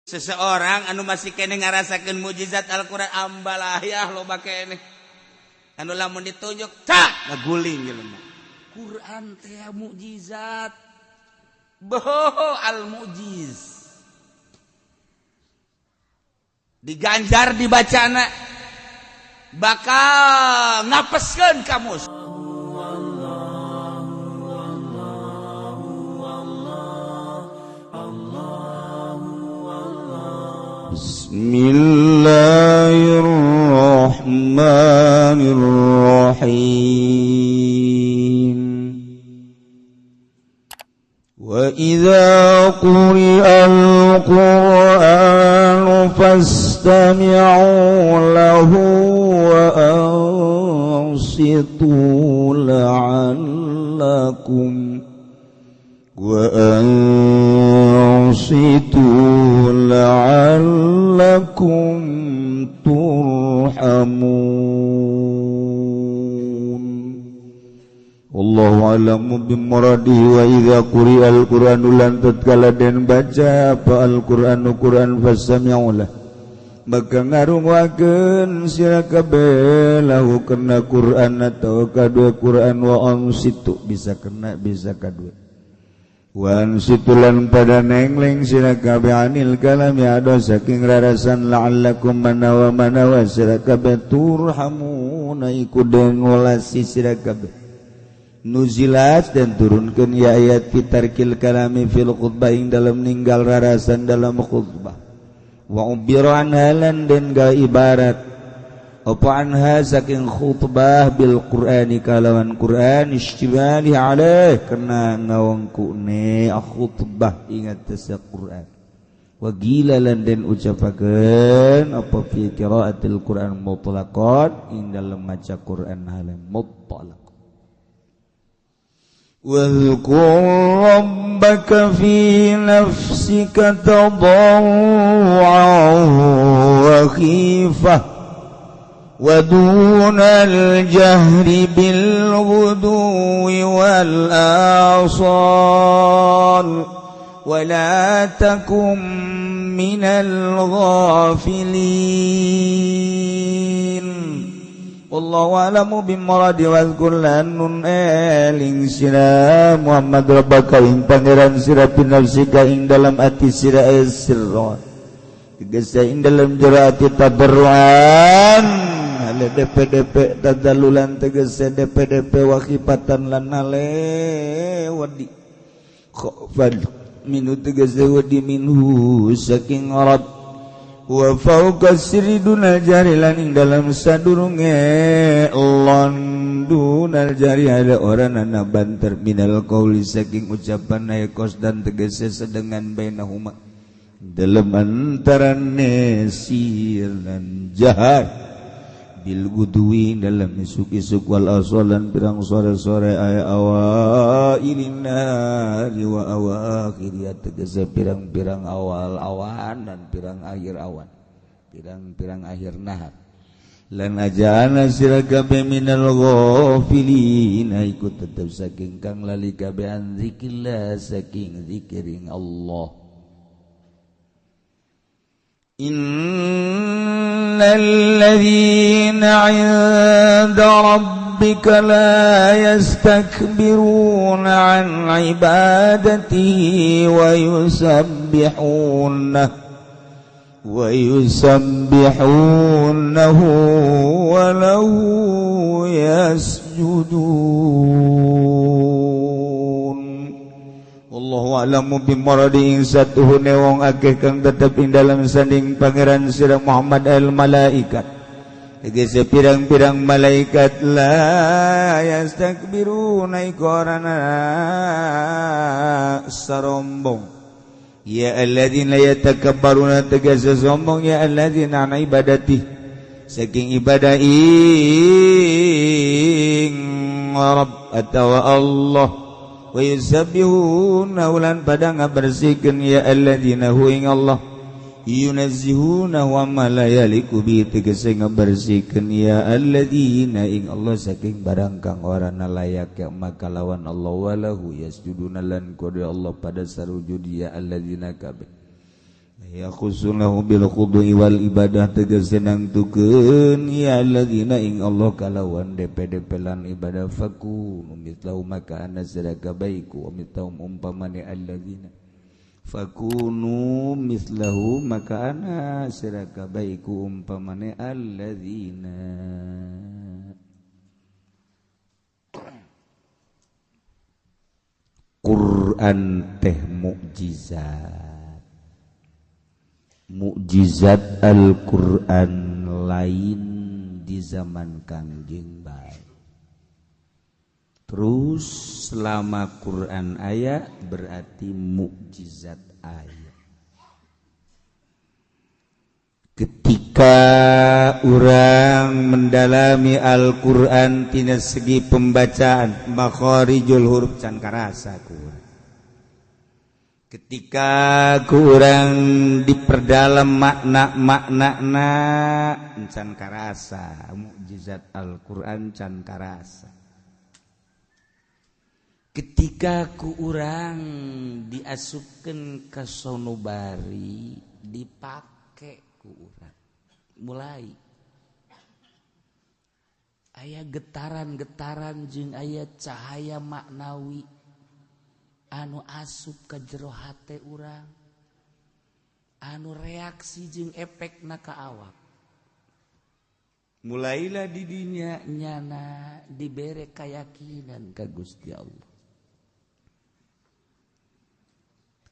seseorang anu masih kene ngarasakeun mukjizat Al-Qur'an ambalayah loba keneh anu lamun ditunjuk tak ngaguling jelema Quran teh mukjizat boho al-mujiz diganjar dibacana bakal ngapeskeun kamus Bismillahirrahmanirrahim. Wa idza quri'al Qur'anu fastami'u lahu wa ansitu la'allakum turhamun. Wallahu a'lamu bimuradihi. Wa idza quri'al Qur'anu lan tatkala den baca apa Al-Qur'anu Qur'an fastami'u lah maka ngarungwakeun sira kabeh lahu kana Qur'an atau kadua Qur'an wa ansitu bisa kena bisa kadua wan situlan pada nengleng sira kabeh anil kalami ado saking rarasan la'allakum manawa sira kabeh turhamuna iku den welasi sira kabeh nuzilat dan turunkeun ya ayat fitarkil kalami fil khutbah ing dalam ninggal rarasan dalam khutbah wa ubira anha lan den ga ibarat apa anha saking khutbah bil Qur'ani kalawan Qur'an istimali alaih kena ngawangkune khutbah ingat tasa Qur'an wa gila lan den ucapakeun apa fi qiraatil Qur'an mutlaqan ing dalam maca Qur'an halam mutlaq واذكر ربك في نفسك تضرعا وخيفة ودون الجهر بالغدو والآصال ولا تكن من الغافلين. Wallahu a'lamu bimuradi wazkur lanun eling sira Muhammad rabbaka ing pangeran sira pinafsika ing dalam ati sira sirra tegese ing dalam jero ati tadarruan ale DP tadalulan tegese DP wakifatan lan ale wadi khofad minu tegese wadi minhu saking arab wa fauqa sirridunal jari lan ing dalam sadurunge londunal jari ada orang ana banter minal qauli saking ucapan naikos dan tegese sedengan bainahuma dalam antarane sir dan jahar bil gudwi dalam isuk-isuk wal asalan pirang sore-sore ay awailin nahari wa awakhir tegese pirang-pirang awal awan dan pirang akhir awan pirang-pirang akhir nahar lan ajana sira kabeh minal ghafilin ikut tetep saking kang lali kabeh an zikrillah saking zikiring Allah. Innal ladzina 'inda rabbika la yastakbiruna 'an 'ibadatihi wa yusabbihunahu wa lahu yasjudun. Allahu a'lamu bimuradi ing satuhune wong akeh kang tetep ing dalam sanding pangeran sira Muhammad al malaikat tegese pirang-pirang malaikat la yastakbiruna ikorana sarombong ya alladzina yatakabbaruna tegese sombong ya alladzina an ibadati saking ibadah ing Rabb atawa Allah wa yusabbihuna ulan pada ngabersihkeun ya alladzina hu ing Allah yunazzihuna wa ma la yaliku bi tegese ngabersihkeun ya alladzina ing Allah saking barang kang ora layak ya maka lawan Allah walahu yasjuduna lan qad Allah pada sarujud ya alladzina kabeh ya khusulahu bil khudu'i wal ibadah tegas nangtukeun ya alladzina ing Allah kalawan DPDP lan ibadah fakunu mithlahu maka ana sadaka baiku mithlahu umpamane alladzina fakunu mithlahu maka ana sadaka baiku umpamane alladzina Quran teh mukjizat Al-Quran lain di zaman Kangjeng bae. Terus selama Quran aya berarti mukjizat aya. Ketika orang mendalami Al-Quran tina segi pembacaan makharijul huruf can karasa kurang. Ketika kurang diperdalam makna-maknana can karasa mukjizat Al-Quran can karasa. Ketika kurang diasupkeun ka sonobari dipake ku urang mulai aya getaran-getaran jeung aya cahaya maknawi anu asup ka jero hate urang anu reaksi jeung efekna ka awak mulailah di dinya nyana dibere keyakinan ka Gusti Allah.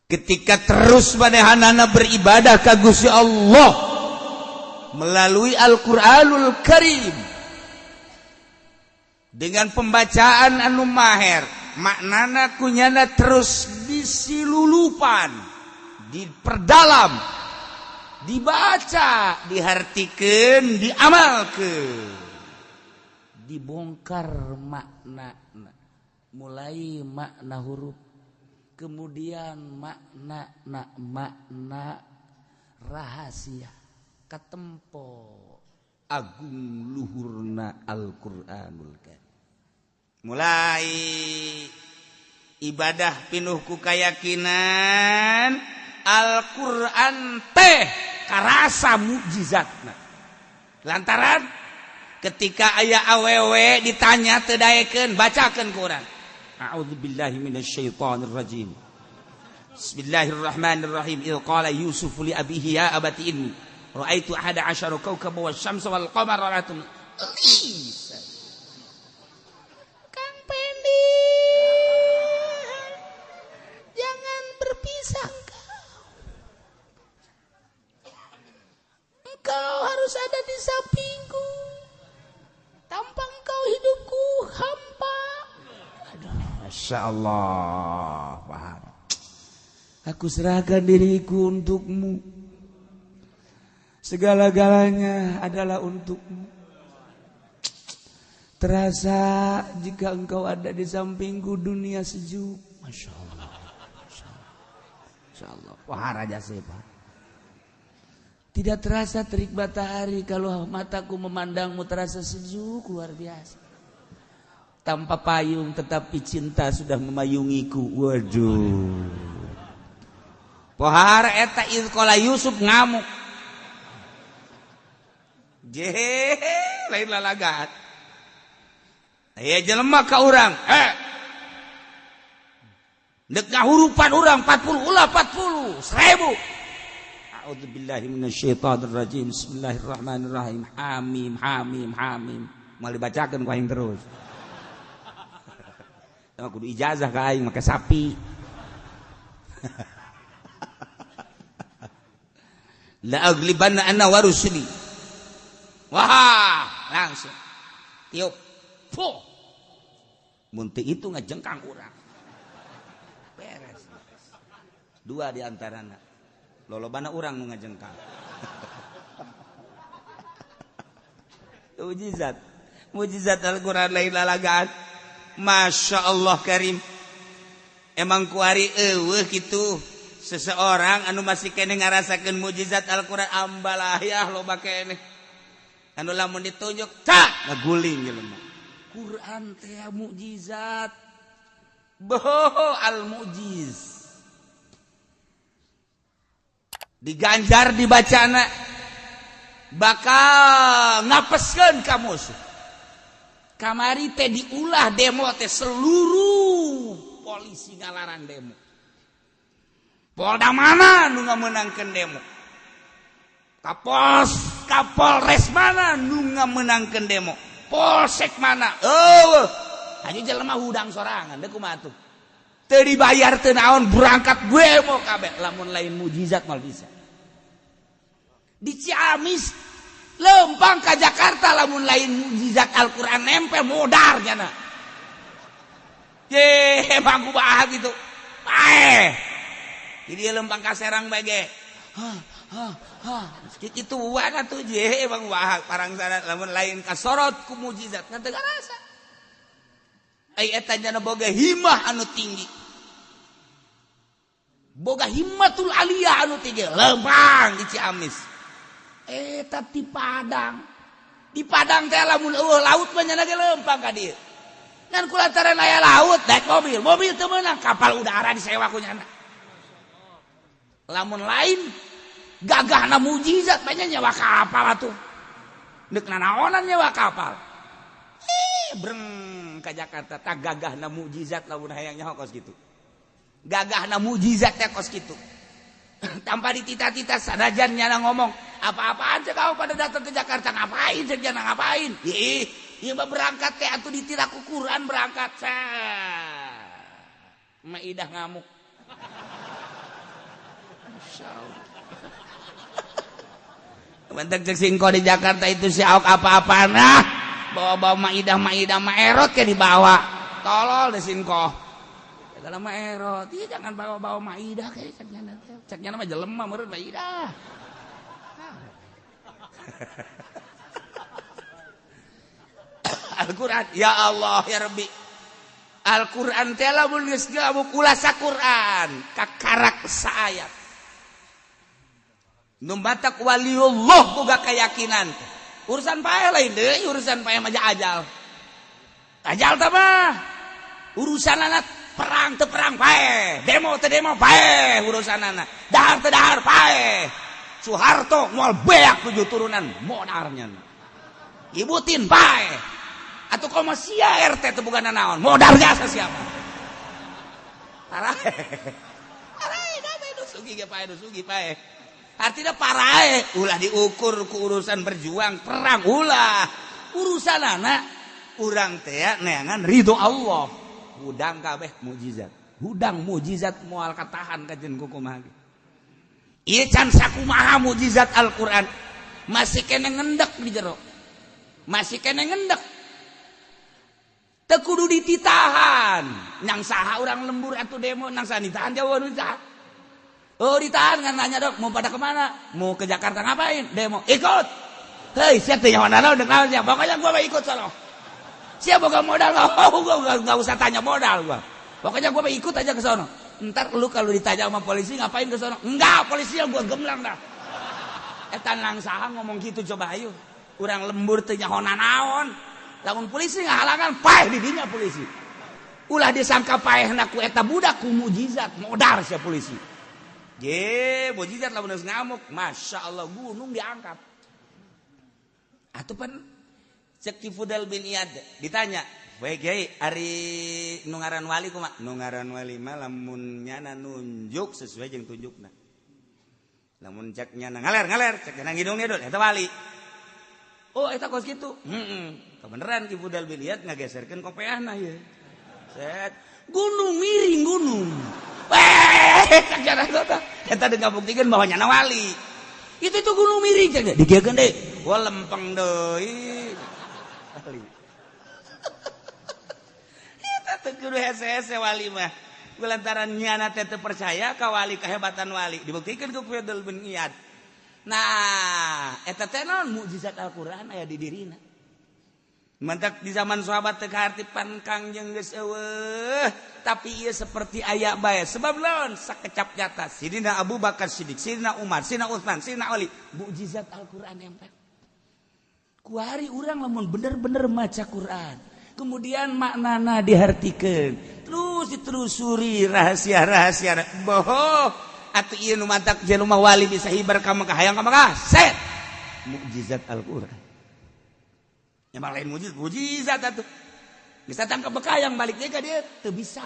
Ketika terus manehanana beribadah ka Gusti Allah melalui Al-Qur'anul Karim dengan pembacaan anu maher, maknana kunyana terus disilulupan, diperdalam, dibaca, dihartikeun, diamalkeun, dibongkar maknana, mulai makna huruf kemudian makna rahasia katempo agung luhurna Al-Qur'anul Karim. Mulai ibadah pinuh ku kayakinan Al-Qur'an teh karasa mukjizatna. Lantaran ketika aya awewe ditanya teu daekeun bacakeun ku urang. A'udzubillahi minasyaitonir rajim. Bismillahirrahmanirrahim. Idz qala Yusuf li abihi ya abati inni ra'aitu 11 kawkaban wasyamsa wal qamara ra'aytum. Kang Pendi, jangan berpisah engkau harus ada di sampingku. Tanpa engkau hidupku hampa. Masya Allah, paham. Aku serahkan diriku untukmu. Segala-galanya adalah untukmu. Terasa jika engkau ada di sampingku dunia sejuk. Masya Allah. Masya Allah. Wah Raja Sepa. Tidak terasa terik matahari kalau mataku memandangmu terasa sejuk luar biasa. Tanpa payung tetapi cinta sudah memayungiku. Waduh. Pohara eta iz qala Yusuf ngamuk. Jehe, lain lalagat. Aya jelema ka urang, Dek ngahurupan urang 40 ulah 40 1000. A'udzubillahi minasyaitonir rajim. Bismillahirrahmanirrahim. Hamim hamim hamim. Mal dibacakeun ku aing terus. Kudu ijazah ka aing make sapi. La aglibanna anna wa rusuli. Wah, langsung. Tiup. Puh. Mun teu itu ngajengkang urang. Beres. Dua di antarana. Lolobana urang nu ngajengkang. Mujizat. Mujizat Al-Qur'an lain lalagaan. Masya Allah Karim. Emang kuari eueuh kitu seseorang anu masih kene ngarasakeun mujizat Al-Qur'an ambalah ya loba kene. Anu lamun ditunjuk tak ngaguling jelema. Quran teh mukjizat. Boh al-mujiz. diganjar dibacana bakal ngapeskeun ka musuh. Kamari teh diulah demo teh seluruh polisi ngalaran demo. Polda mana nu ngamenangkeun demo? Kapolres mana nu ngamenangkeun demo? Polsek mana? Hanya jelema hudang sorangan deuk kumaha atuh. Teu dibayar teu naon berangkat demo kabeh lamun lain mujizat mal bisa. Di Ciamis lempang ke Jakarta lamun lain mujizat Al-Quran nempel modar jana. Bangku bahag gitu. Jadi lempang ke Serang bage. Itu wae tuh bangku bahag parang sana lamun lain kasorot ku mujizat teu garasa. Eta jana boga himmah anu tinggi. Boga himmatul aliyah anu tinggi lempang di Ciamis. Tapi di Padang teh lamun laut mah nya ge lempang ka dieu. Ngan kulantaran aya laut daek mobil teu meunang kapal udara disewa ku nyana. Lamun lain gagahna mujizat banyak nyawa kapal atuh. Deuk nanaonan nyawa kapal. Breng ka Jakarta tak gagahna mujizat lamun hayang nyaho kos kitu. Gagahna mujizat teh kos kitu. Tanpa ditita-tita sanajan nyana ngomong apa-apaan cek kau pada datang ke Jakarta ngapain cek nyana ngapain iya mah berangkat teh atuh ditira ku Quran berangkat Maidah ngamuk masyaallah bentek cek singko di Jakarta itu si aok apa-apaan bawa Maidah maerot ke dibawa tolol deh singko kalau mah erot, jangan bawa Maidah kayak ceknya mah jelema meureun Maidah. Al-Qur'an, ya Allah ya Rabbi. Al-Qur'an teh lamun geus gabu kulasa Qur'an, kakarak saayat. Nu batak waliullah boga keyakinan. Urusan pae lain deui, urusan pae mah ajal. Ajal teh mah urusan anak perang teu perang pae, demo teu demo pae urusanana. Dahar teu dahar pae. Soeharto moal beak 7 turunan modarnya. Ibutin pae. Atuh komo sia RT teu boga naon, modar jasa siapa? Parae. Parae kabeh nu sugi ge pae, nu sugi pae. Artinya parae ulah diukur ku urusan berjuang perang ulah. Urusanana urang teh neangan ridho Allah. Hudang kabeh mujizat. Hudang mujizat moal katahan kajen kumaha. Ieu can sakumaha mujizat Al-Qur'an. Masih kene ngendek di jero. Masih kene ngendek. Teu kudu dititahan. Nang saha urang lembur atuh demo nang saha ditahan jauh ditahan. Oh ditahan kan nanya dok mau pada kemana? Mau ke Jakarta ngapain? Demo. Ikut. Hei siap teh nyawa naon deuk naon siap. Pokoknya gua ikut sono. Siapa boga modal nggak usah tanya modal gua. Pokoknya gua ikut aja ke sono. Ntar lu kalau ditanya sama polisi ngapain ke sono? Enggak, polisi yang gua gemlang dah. Eta nang saha ngomong gitu coba ayo. Urang lembur teh nyaho naon. Lamun polisi ngahalangan paeh di dinya polisi. Ulah disangka paehna ku eta budak ku mujizat, modar sia polisi. Mujizat lamun geus ngamuk, masyaallah gunung diangkat. Atuh pan cek Ki Fudal bin Iyad ditanya, "Bae Kiai, ari nu ngaran wali kumaha?" Nu ngaran wali mah lamun nyana nunjuk sesuai jeung tunjukna. Lamun cek nyana ngaler, cek nyana ngidung dia eta wali. Oh, eta kos kitu. Kebeneran Ki Fudal bin Iyad ngageserkeun kopeahna ieu. Set, gunung miring gunung. Cek nyana eta deung ngabuktikeun bahwa nyana wali. Itu gunung miring cek digegeun deui. Wah lempeng deui. Kita tuh kudu hese-hese wali mah. Lantaran nyana teh teu percaya ka wali kehebatan wali. Dibuktikan ku Fudal bin Iyad. Nah, eta teh naon mukjizat Al-Qur'an aya di dirina. Mantak di zaman sahabat teh kahartipan Kangjeng geus eueuh, tapi ieu seperti aya bae. Sebab naon? Sakecap nyata. Sidina Abu Bakar Siddiq, Sidina Umar, Sidina Utsman, Sidina Ali, mukjizat Al-Qur'an empet. Kuari urang lamun bener-bener maca Quran. Kemudian maknana dihartikeun. Terus ditelusuri rahasia-rahasia. Boh, atuh ieu nu mantak jelema wali bisa hibar ka Mekah hayang ka Mekah set mukjizat Al-Qur'an emang lain mukjizat atuh bisa datang ke Mekah yang balik deui ka dieu teu bisa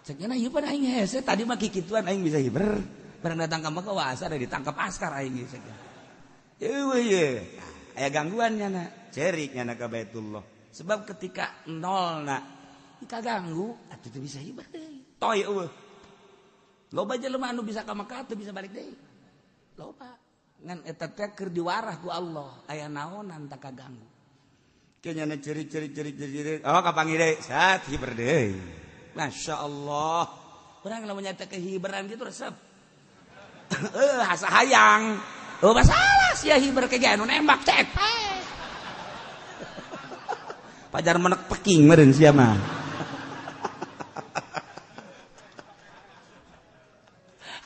cekna ieu pan aing hese tadi mah kikituan aing bisa hibar barang datang ka Mekah wah asa ditangkap askar aing geus eueuh ye aya gangguan nyana cerik nyana ka Baitullah sebab ketika nolna kaganggu atuh teu bisa hibar deui toy eueuh loba jelema anu bisa ka Mekah teu bisa balik deui loba ngan eta teh keur diwarah ku Allah aya naonan tak kaganggu kenyana ceri oh kapangi deui sat hibar deui masyaallah urang lamun nyata kehibaran gitu resep hasa hayang masalah sia hibar ke anu nembak cek pajar menek peking meureun sia mah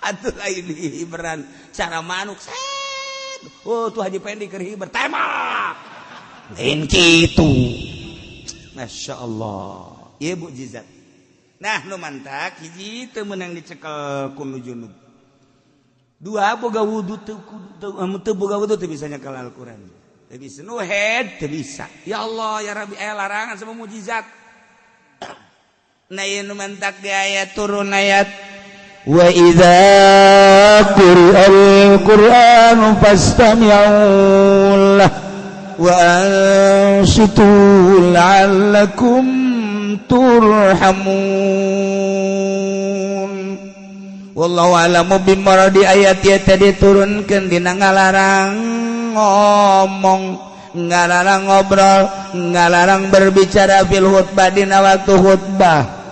atuh lain hibaran cara manuk set tuh Haji Pendi keur hibar tembak lain kitu masyaallah ieu mukjizat nah nu mantak hiji teu meunang dicekel ku nu junub dua boga wudu teu boga wudu teu bisa nyekel Al-Qur'an teu bisa nu head teu bisa ya Allah ya Rabbi larangan sama mukjizat nah ieu nu mantak di ayat turun ayat wa idza quri'al qur'anu fastami'u lahu wa ansitu la'allakum turhamun wallahu a'lamu bimuradi ayat ieu teh diturunkeun dina ngalarang ngomong ngalarang ngobrol ngalarang berbicara fil khutbah dina waktu khutbah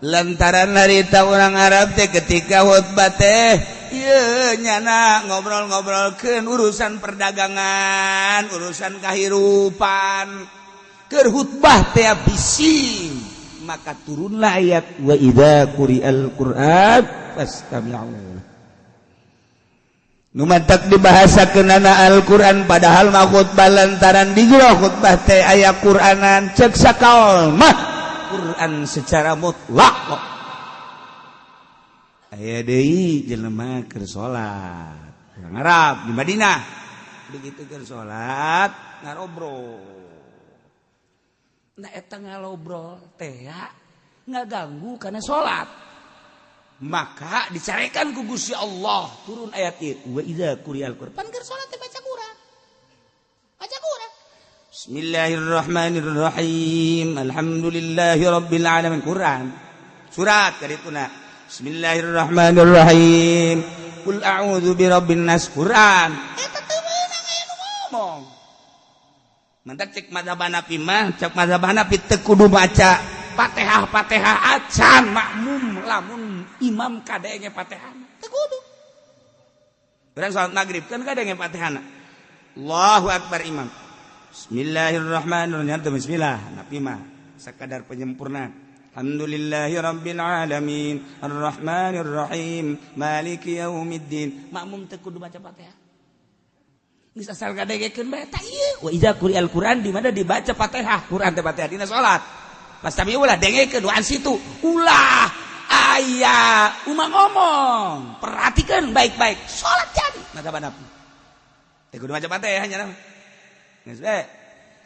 lantaran harita orang Arab teh ketika khutbah teh ieu nyana ngobrol-ngobrolkeun urusan perdagangan, urusan kahirupan. Keur khutbah teh bising, maka turunlah ayat wa idza quri'al Qur'an fastami'u. Nu mantak dibahasakeunana Al-Qur'an padahal mah khutbah lantaran di jero khutbah teh aya Qur'anan ceuk sakaol mah Quran secara mutlak kok. Aya deui jelema keur salat. Urang Arab di Madinah. Begitu keur salat ngarobrol. Nah eta ngalobrol teh ya ngaganggu kana salat. Maka dicarekan ku Gusti Allah turun ayat ieu wa idza quri'al Qur'an. Pan keur salat teh baca Quran. Baca Quran. Bismillahirrahmanirrahim. Alhamdulillahi rabbil alamin. Quran. Surat kadituna. Bismillahirrahmanirrahim. Qul a'udzu birabbin nas. Quran. Eta teu meunang aya nu ngomong. Mantak cek mazhab Hanafi mah, cek mazhab Hanafi teu kudu baca Fatihah acan makmum lamun imam kadenge Fatihah. Teu kudu. Urang salat magrib kan kadenge Fatihahna. Allahu akbar imam. Bismillahirrahmanirrahim. Bismillah. Nabi mah sekadar penyempurna. Alhamdulillahi rabbil alamin. Arrahmanirrahim. Maliki yaumiddin. Makmum teu kudu baca Fatihah. Geus asal gadegekeun bae eta ieu. Wa idza quri'al Qur'an di mana dibaca Fatihah. Quran teh Fatihah dina salat. Pas tabi ulah dengekeun doan situ. Ulah aya umah ngomong. Perhatikan baik-baik. Salat jadi. Mazhab Hanafi. Teu kudu baca Fatihah nya geus bae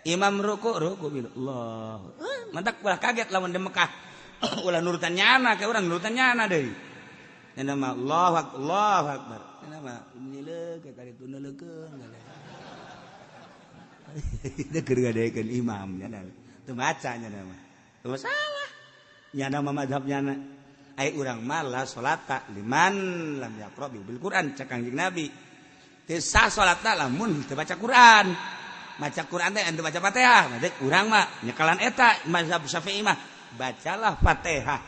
imam ruku bilu Allah mantak ulah kaget lamun di Mekah ulah nurutan nyana ke urang nurutan nyana deui cenah mah Allahu akbar cenah mah nileuk ka kaditu neuleukeun teu keur gadekeun imam nyana teu maca nyana mah teu masalah nyana mah mazhab nyana ai urang mah la salata liman lam yaqra bil Quran cak Kangjeng Nabi teu sah salatna lamun teu baca Quran. Baca Quran teh anu baca Fatihah, berarti urang mah nyekalan eta mazhab Syafi'i mah bacalah Fatihah.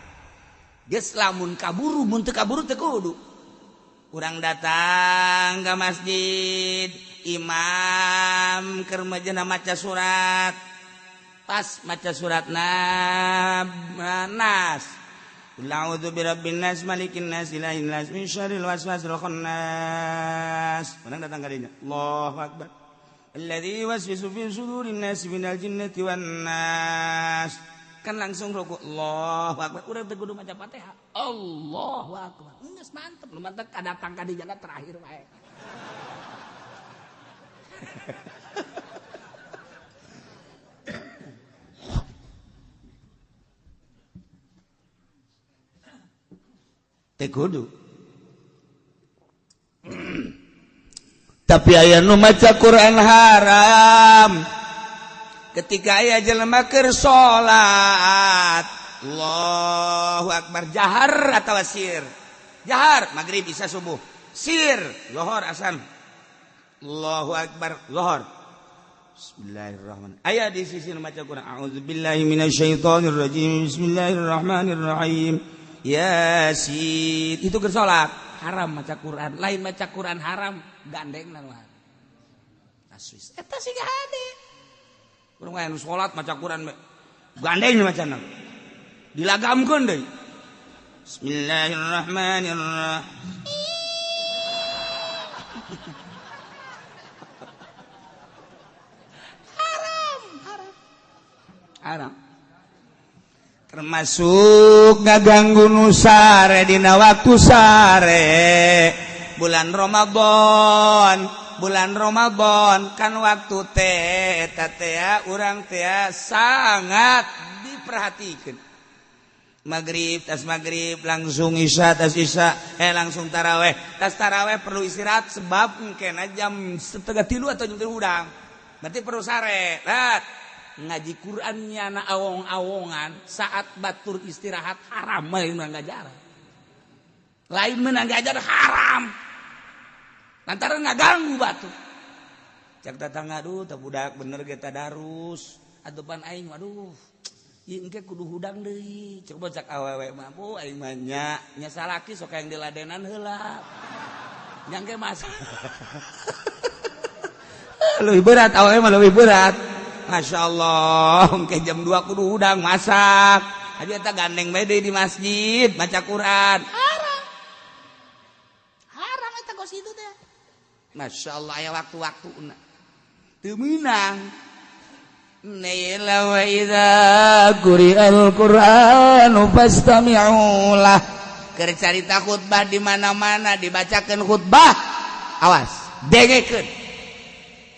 Geus lamun kaburu mun teu kaburu teu kudu. Urang datang ke masjid, imam keur majeuna maca surat. Pas maca suratna Nas. A'udzu birabbin nas malikin nas ilahin nas min syarril waswasil khannas. Urang datang ka dinya. Allahu akbar. Alladzi waswisu fi sudurin nas minal jinnati wan nas. kan langsung ruku. Allahu Akbar. Urang teu kudu maca Fatihah. Allahu Akbar. Geus mantep, lu mantep kadatang ka dijana terakhir wae. Teu kudu. Tapi aya nu maca Quran haram. Ketika aya jelema keur salat, Allahu Akbar jahar atawa sir. Jahar magrib isya subuh. Sir zuhur asan. Allahu Akbar zuhur. Bismillahirrahmanirrahim. Aya di sisi nu maca Quran. A'udzubillahi minasyaitonir rajim. Bismillahirrahmanirrahim. Yasin. Itu keur salat, haram maca Quran. Lain maca Quran haram, gandengna mah. Aswis. Eta siga hade. Urang aya nu salat maca Quran gandeng macana. Dilagamkeun deui. Bismillahirrahmanirrahim. Haram. Termasuk ngaganggu nu sare dina waktu sare bulan Ramadan kan waktu teh urang teh sangat diperhatikan. Maghrib tas maghrib langsung isya tas isya langsung taraweh. Tas taraweh perlu istirahat sebab mungkin jam 2:30 atau jam 3 udang. Berarti perlu sare. Lihat ngaji Qur'annya na awong-awongan saat batur istirahat haram lain menang ngajar. Lain menang ngajar haram. Lantaran ngaganggu batu. Cak datang aduh teh budak bener ge tadarus. Atupan aing waduh. Ieu engke kudu hudang deui. Coba cak awewe mah bu aing mah nya salaki sok yang diladenan heula. Nya ge mas. Leuwih berat awewe mah leuwih berat. Masyaallah engke jam 2 kudu hudang masak. Abi eta gandeng bae deui di masjid maca Quran. Haram eta kos itu teh. Masyaallah aya waktu-waktuna. Teu meunang. Naila wa idza quri'al Qur'anu fastami'u lah. Keur carita khutbah di mana-mana dibacakeun khutbah. Awas, dengekeun.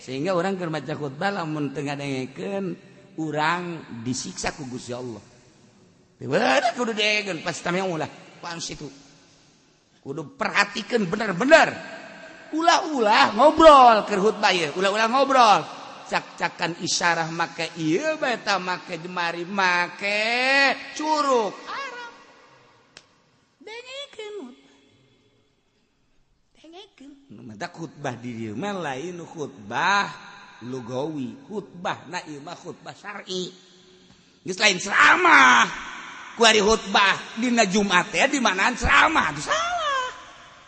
Sehingga orang keur maca khutbah lamun teu ngadengekeun urang disiksa ku Gusti Allah. Bener kudu dengekeun fastami'u lah. Pan situ. Kudu perhatikeun bener-bener. Ulah-ulah ngobrol keur khutbah ieu, ulah-ulah ngobrol. Cak-cakan isyarah make ieu beta make jemari make curug. Haram. Dengekeun. Mata khutbah di dieu mah lain khutbah lugawi, khutbah na ieu mah khutbah syar'i. Geus lain ceramah. Ku ari khutbah dina Jumat teh di manaan ceramah itu salah.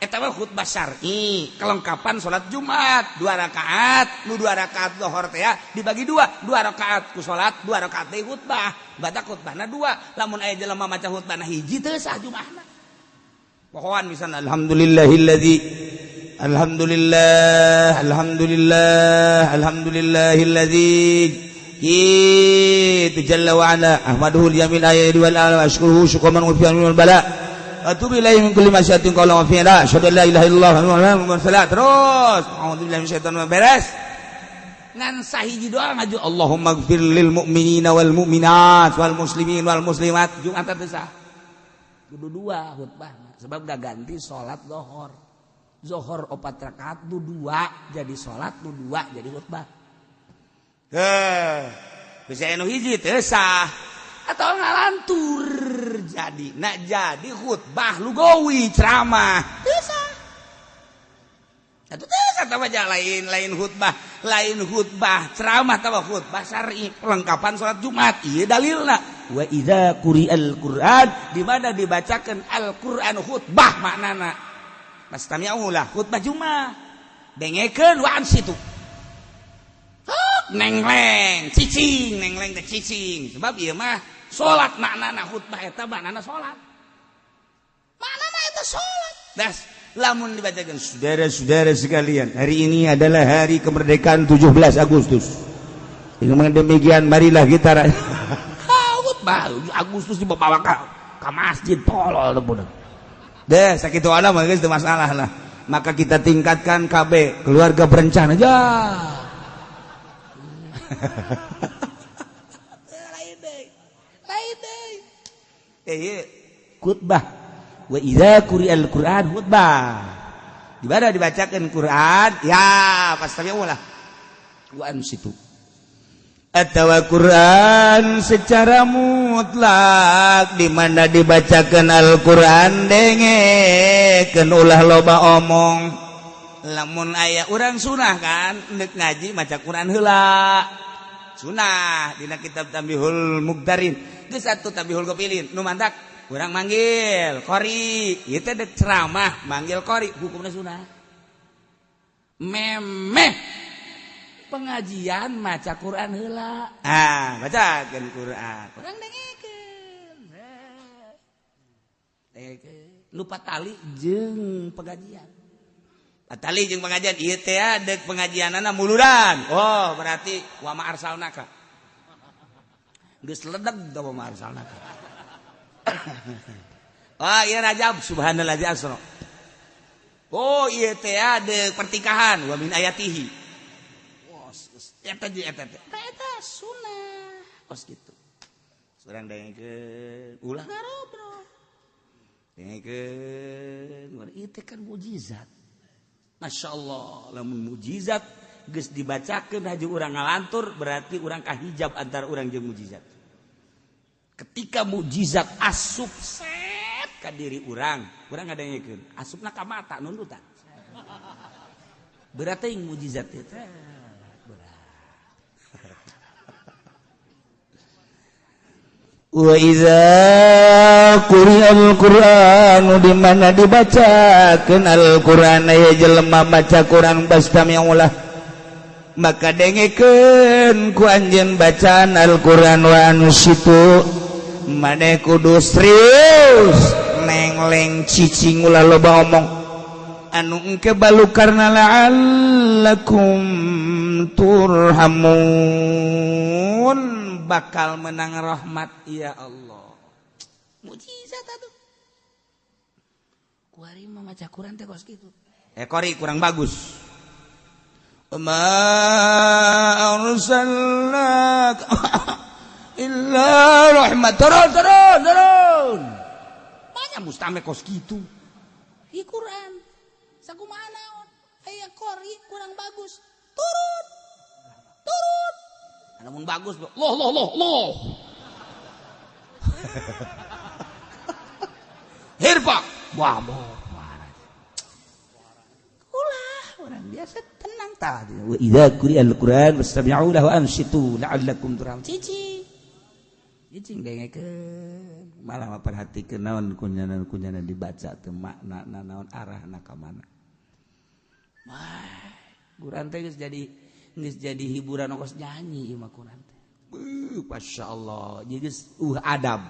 Eta mah khutbah syar'i, kelengkapan salat Jumat, 2 rakaat, nu 2 rakaat zuhur teh dibagi 2 rakaat ku salat, 2 rakaat teh khutbah. Batak khutbahna 2, lamun aya jelema maca khutbahna hiji teh sah Jumatna. Pokokan misalna alhamdulillahilladzi itu jalla wa ala ahmaduhu al-yamin ayyi wal ala ashkuruhu syukran wa fi'an wal bala. Atubu ilaihi min kulli masyatin qala wa fi'la asyhadu an la ilaha illallah wa la ilaha illallah. Terus a'udzubillahi minasyaitonir beres. Ngan sahiji doa ngaju Allahumma ighfir lil mu'minina wal mu'minat wal muslimin wal muslimat. Jumat teh sah. Kudu 2 khutbah sebab da ganti salat zuhur. Zuhur 4 rakaat nu 2 jadi salat nu 2 jadi khutbah. Bisa anu hiji teu sah. Atau ngalantur jadi nak jadi khutbah lugawi ceramah bisa atau bisa tambah lain khutbah ceramah tambah khutbah syar'i perlengkapan salat Jumat ieu dalilna wa idza quri'al Qur'an di mana dibacakan Al-Qur'an khutbah maknana mastami'u lah khutbah Jumat dengekeun waan situ nengleng cicing sebab ieu mah salat maknana khutbah eta maknana salat. Maknana eta salat. Das lamun dibacakan saudara-saudara sekalian, hari ini adalah hari kemerdekaan 17 Agustus. Dengan demikian marilah kita khutbah Agustus dibawa ka masjid tolol budak. Deh sakitu ada mah geus teu masalah lah. Maka kita tingkatkan KB keluarga berencana aja. Lain deui. Khutbah. Wa idza quri'al Qur'an khutbah. Di mana dibacakan Quran ya pastami'u lah. Wa ansitu. Atawa Quran secara mutlak di mana dibacakan Al-Quran dengekeun ulah loba omong. Lamun aya urang sunah kan neuk ngaji maca Quran heula. Sunah dina kitab Tambihul Muqtarin. Geus satu Tambihul Qafilin nu mantak urang manggil qori, ieu teh deuk ceramah manggil qori hukumna sunah. Memeh pengajian maca Quran heula. Bacakeun Quran. Urang dengekeun. Nu patali jeung pengajian. Patali jeung pengajian ieu teh deuk pengajianana muludan. Oh, berarti wa ma arsalnaka. Geus ledeg da wa ma arsalnaka. Oh, ieu Rajab subhanallah asra. Oh, ieu teh deuk pertikahan wa min ayatihi. Eta sunah kos gitu. Surang dengekeun ulah ngarobrol. Dengekeun ieu kan mukjizat. Masyaallah lamun mukjizat geus dibacakeun haji urang ngalantur berarti urang kahijab antara urang jeung mukjizat. Ketika mukjizat asup set ka diri urang ngadengekeun asupna ka mata nundutan. Berarti mukjizat teh wa idza quri'al Qur'anu di mana dibacakeun Al-Qur'an aya jelema baca Qur'an pastami'ulah maka dengekeun ku anjeun bacaan Al-Qur'an wa anusitu mane kudu serius nengleng cicing ulah loba omong anu engke balukarna la'allakum turhamun bakal menang rahmat ya Allah. Mukjizat atuh. Kuari mah maca Quran teh kos kitu. Kori kurang bagus. Ma arsalnaka illa rahmat. Turun. Banyak mustame kos kitu. Ieu Quran. Sakumaha naon? Aya kori kurang bagus. Turun. Namun bagus loh. Hirpa. Wah, ulah orang biasa tenang tadi. Wa idza quri'al Qur'an fastami'u lahu wa ansitu la'allakum turhamun. Cicing dengekeun. Malah perhatikeun naon kunyana dibaca teu makna naon arahna ka mana. Wah, Quran teh geus jadi hiburan ongkos nyanyi ieu mah Quran teh. Masyaallah. Jadi adab.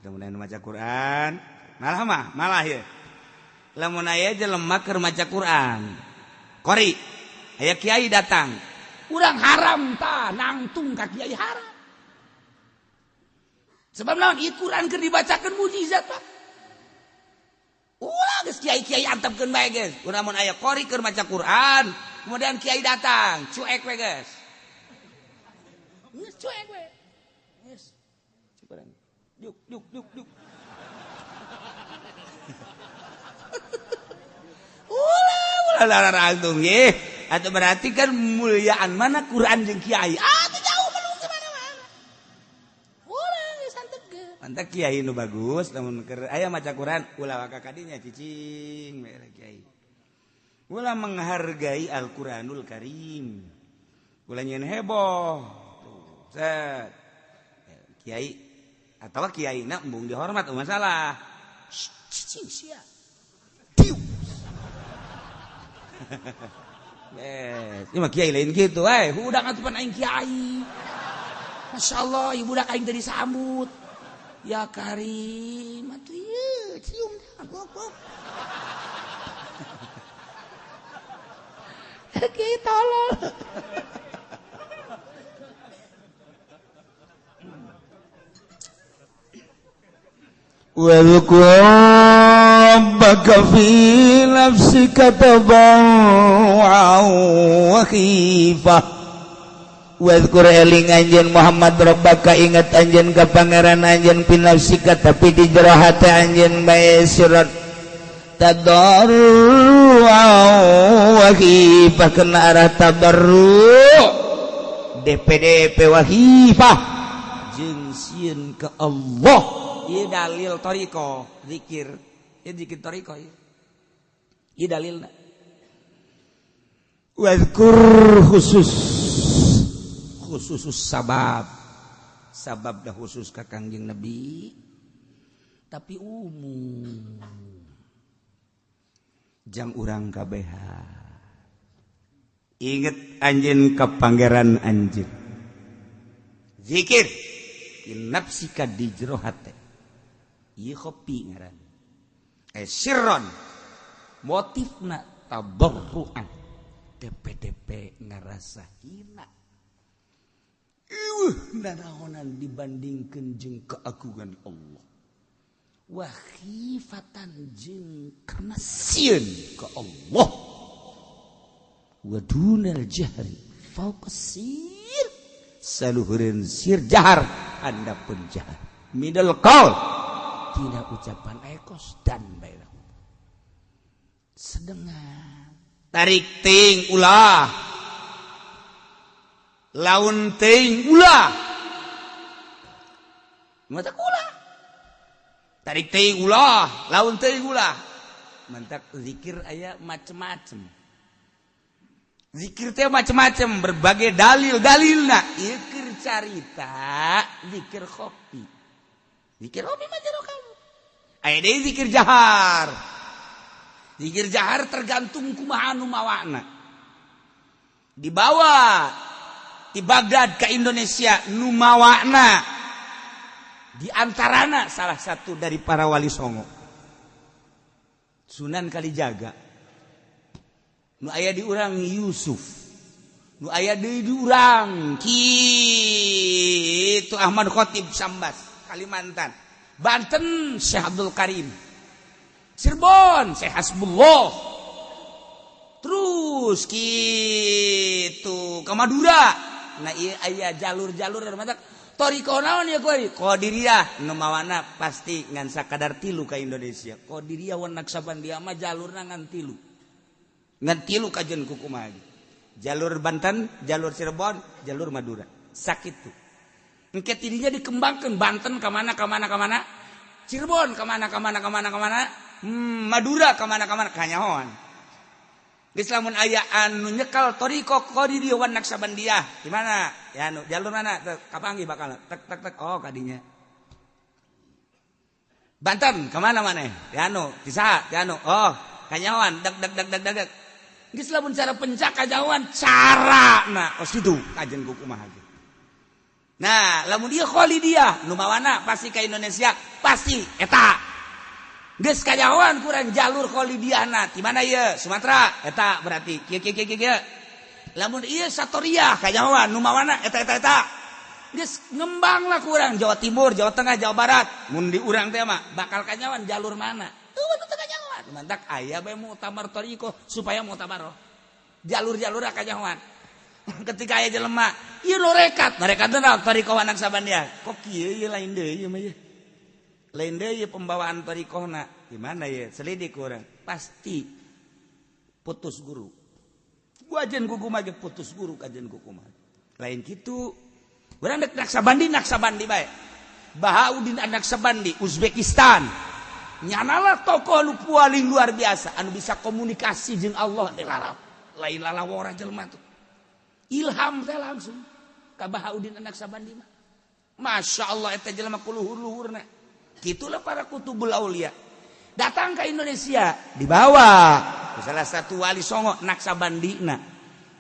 Lamun maca Quran, malah ya. Lamun aya jelema keur maca Quran. Qori, aya kiai datang. Urang haram tah nangtung ka kiai haram. Sebab naon ieu Quran keur dibacakeun mukjizat Pak. Ulah geus kiai-kiai antepkeun bae geus. Urang mun aya qori keur maca Quran, kemudian kiai datang, cuek we guys. Geus cuek we. Geus. Cukuran. Juk. Ulah larang ye. Atuh berarti kan muliaan mana Quran jeung kiai. Atuh jauh belum ke mana-mana. Ulah geus antepkeun. Mantap kiai nu bagus lamun keur aya maca Quran ulah ka kadinya cicing we kiai. Ulah menghargai Al-Quranul Karim. Ulah nyeun heboh. Set. Kiai atau kiai nak embung dihormat masalah. Cicing sia. Diu. Ini mah kiai lain gitu. Budak atupan aing kiai. Masyaallah, ieu budak aing teh disambut. Ya Karim, atuh ieu cium dah. Kiai tolol. Wadhkur rabbaka fi nafsika tadarruan wa khifah. Wadhkur eling anjeun Muhammad rabbaka ingat anjeun ka pangeran anjeun fi nafsika tapi di jero hate anjeun bae sirat tadarruan wa khifah kana arah tadarru DPDP wa khifah jeung sieun ka Allah. Ieu dalil tariko zikir. Ieu zikir tariko ieu. Ieu dalilna. Wadhkur khusus sabab dah khusus ka Kangjeng Nabi tapi umum jang urang kabeha inget anjeun ka pangeran anjeun zikir nafsika di jero hate ieu kopi ngaran sirron motifna tadarruan DP ngarasa hina nanaonan dibandingkeun jeung keagungan Allah wa khifatan jeung kana sieun ka Allah wa dunal jahri fauqa sir saluhureun sir jahar andapun jahar middle qaul tina ucapan ekos dan bae sedengan tarik ting ulah laun teuing ulah mata ulah tarik teuing ulah laun teuing ulah mantak zikir aya macem-macem zikir teh macem-macem berbagai dalilna ieu keur carita zikir kopi mah jero kamu aya deui zikir jahar tergantung kumaha nu mawana dibawa di Baghdad ke Indonesia numawana di antarana salah satu dari para wali songo Sunan Kalijaga nu aya di urang Yusuf nu aya di urang kitu Ahmad Khatib Sambas Kalimantan Banten Syekh Abdul Karim Cirebon Syekh Hasbullah terus kitu ke Madura. Nah iya aya jalur-jalur mata toriko naon ya Qadiriyah nu mawana pasti ngan sakadar 3 ka Indonesia. Qadiriyah wan Naksabandia mah jalurna ngan 3. Ngan 3 kajeun ku kumaha. Jalur Banten, jalur Cirebon, jalur Madura. Sakitu. Engke tidinya dikembangkeun Banten ka mana? Cirebon ka mana? Madura ka mana? Kanyahoan. Islamun aya anu nyekal toriko Qadiriyah wan Naksabandia di mana? Ya anu jalur mana? Kapanggih bakal tek oh kadinya. Banten ke mana maneh? Ya anu di saha? Ya anu oh kanyawan deg. Geus lamun cara pencak kajawan carana kos kitu kajen ku kumaha. Nah, lamun dia Khalidiyah nu mawana pasti ka Indonesia pasti eta. Geus kajawan kurang jalur Khalidiyahna di mana ieu? Sumatera eta berarti kieu. Lamun ieu Satoriyah kajawan nu mawana eta. Geus ngembanglah kurang Jawa Timur, Jawa Tengah, Jawa Barat. Mun di urang teh mah bakal kajawan jalur mana? Teu nu teu kajawan. Mantak aya bae mutamar thariqah supaya mutabaroh. Jalur-jalur kajawan. Ketika aya jelema, ieu nu rekat naon thariqah wan Naksabandia. Kok kieu lain deui ieu mah ieu. Lain deui pembawaan thariqahna gimana ya selidik urang pasti putus guru gua ajen kuku mah putus guru kajen kuku mah lain kitu urang dek Naksabandi bae Bahauddin Naksabandi Uzbekistan nyanalah tokoh nu paling luar biasa anu bisa komunikasi jeung Allah teh larap lain lalawora jelema tuh ilham teh langsung ka Bahauddin Naksabandi mah masyaallah eta jelema kuluhur-luhurna. Gitulah para kutubul aulia datang ke Indonesia dibawa salah satu wali songo Naksabandina.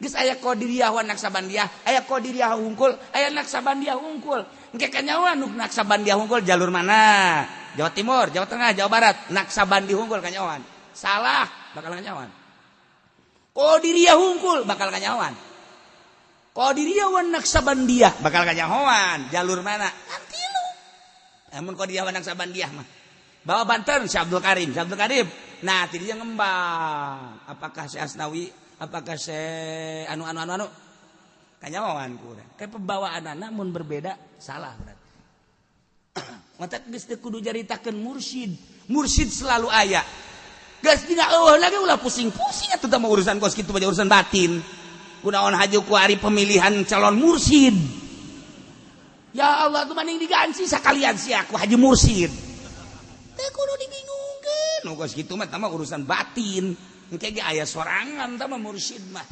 Geus aya Qadiriyah wan Naksabandia, aya Qadiriyah hungkul, aya Naksabandia hungkul. Engke kanyawan nu Naksabandia hungkul jalur mana? Jawa Timur, Jawa Tengah, Jawa Barat. Naksabandi hungkul kanyawan. Salah bakal kanyawan. Qadiriyah hungkul bakal kanyawan. Qadiriyah wan Naksabandia bakal kanyawan. Jalur mana? Amun Qadiriyah wan Naksabandia mah bawa Banten Syekh Abdul Karim. Nah tadi dia ngembang apakah Syekh Asnawi apakah Syekh anu kanyawan kurang kayak pembawaan namun berbeda salah berarti mata geus teu kudu jaritakeun mursyid selalu aya geus dina eueuh lagi ulah pusing-pusing atuh teh urusan kos kitu mah urusan batin kunaon haju ku ari pemilihan calon mursyid ya Allah tuh mending diganti sakalian si aku haji mursyid teh kudu dibingungkeun nu kos kitu mah tah urusan batin engke ge aya sorangan tah mursyid mah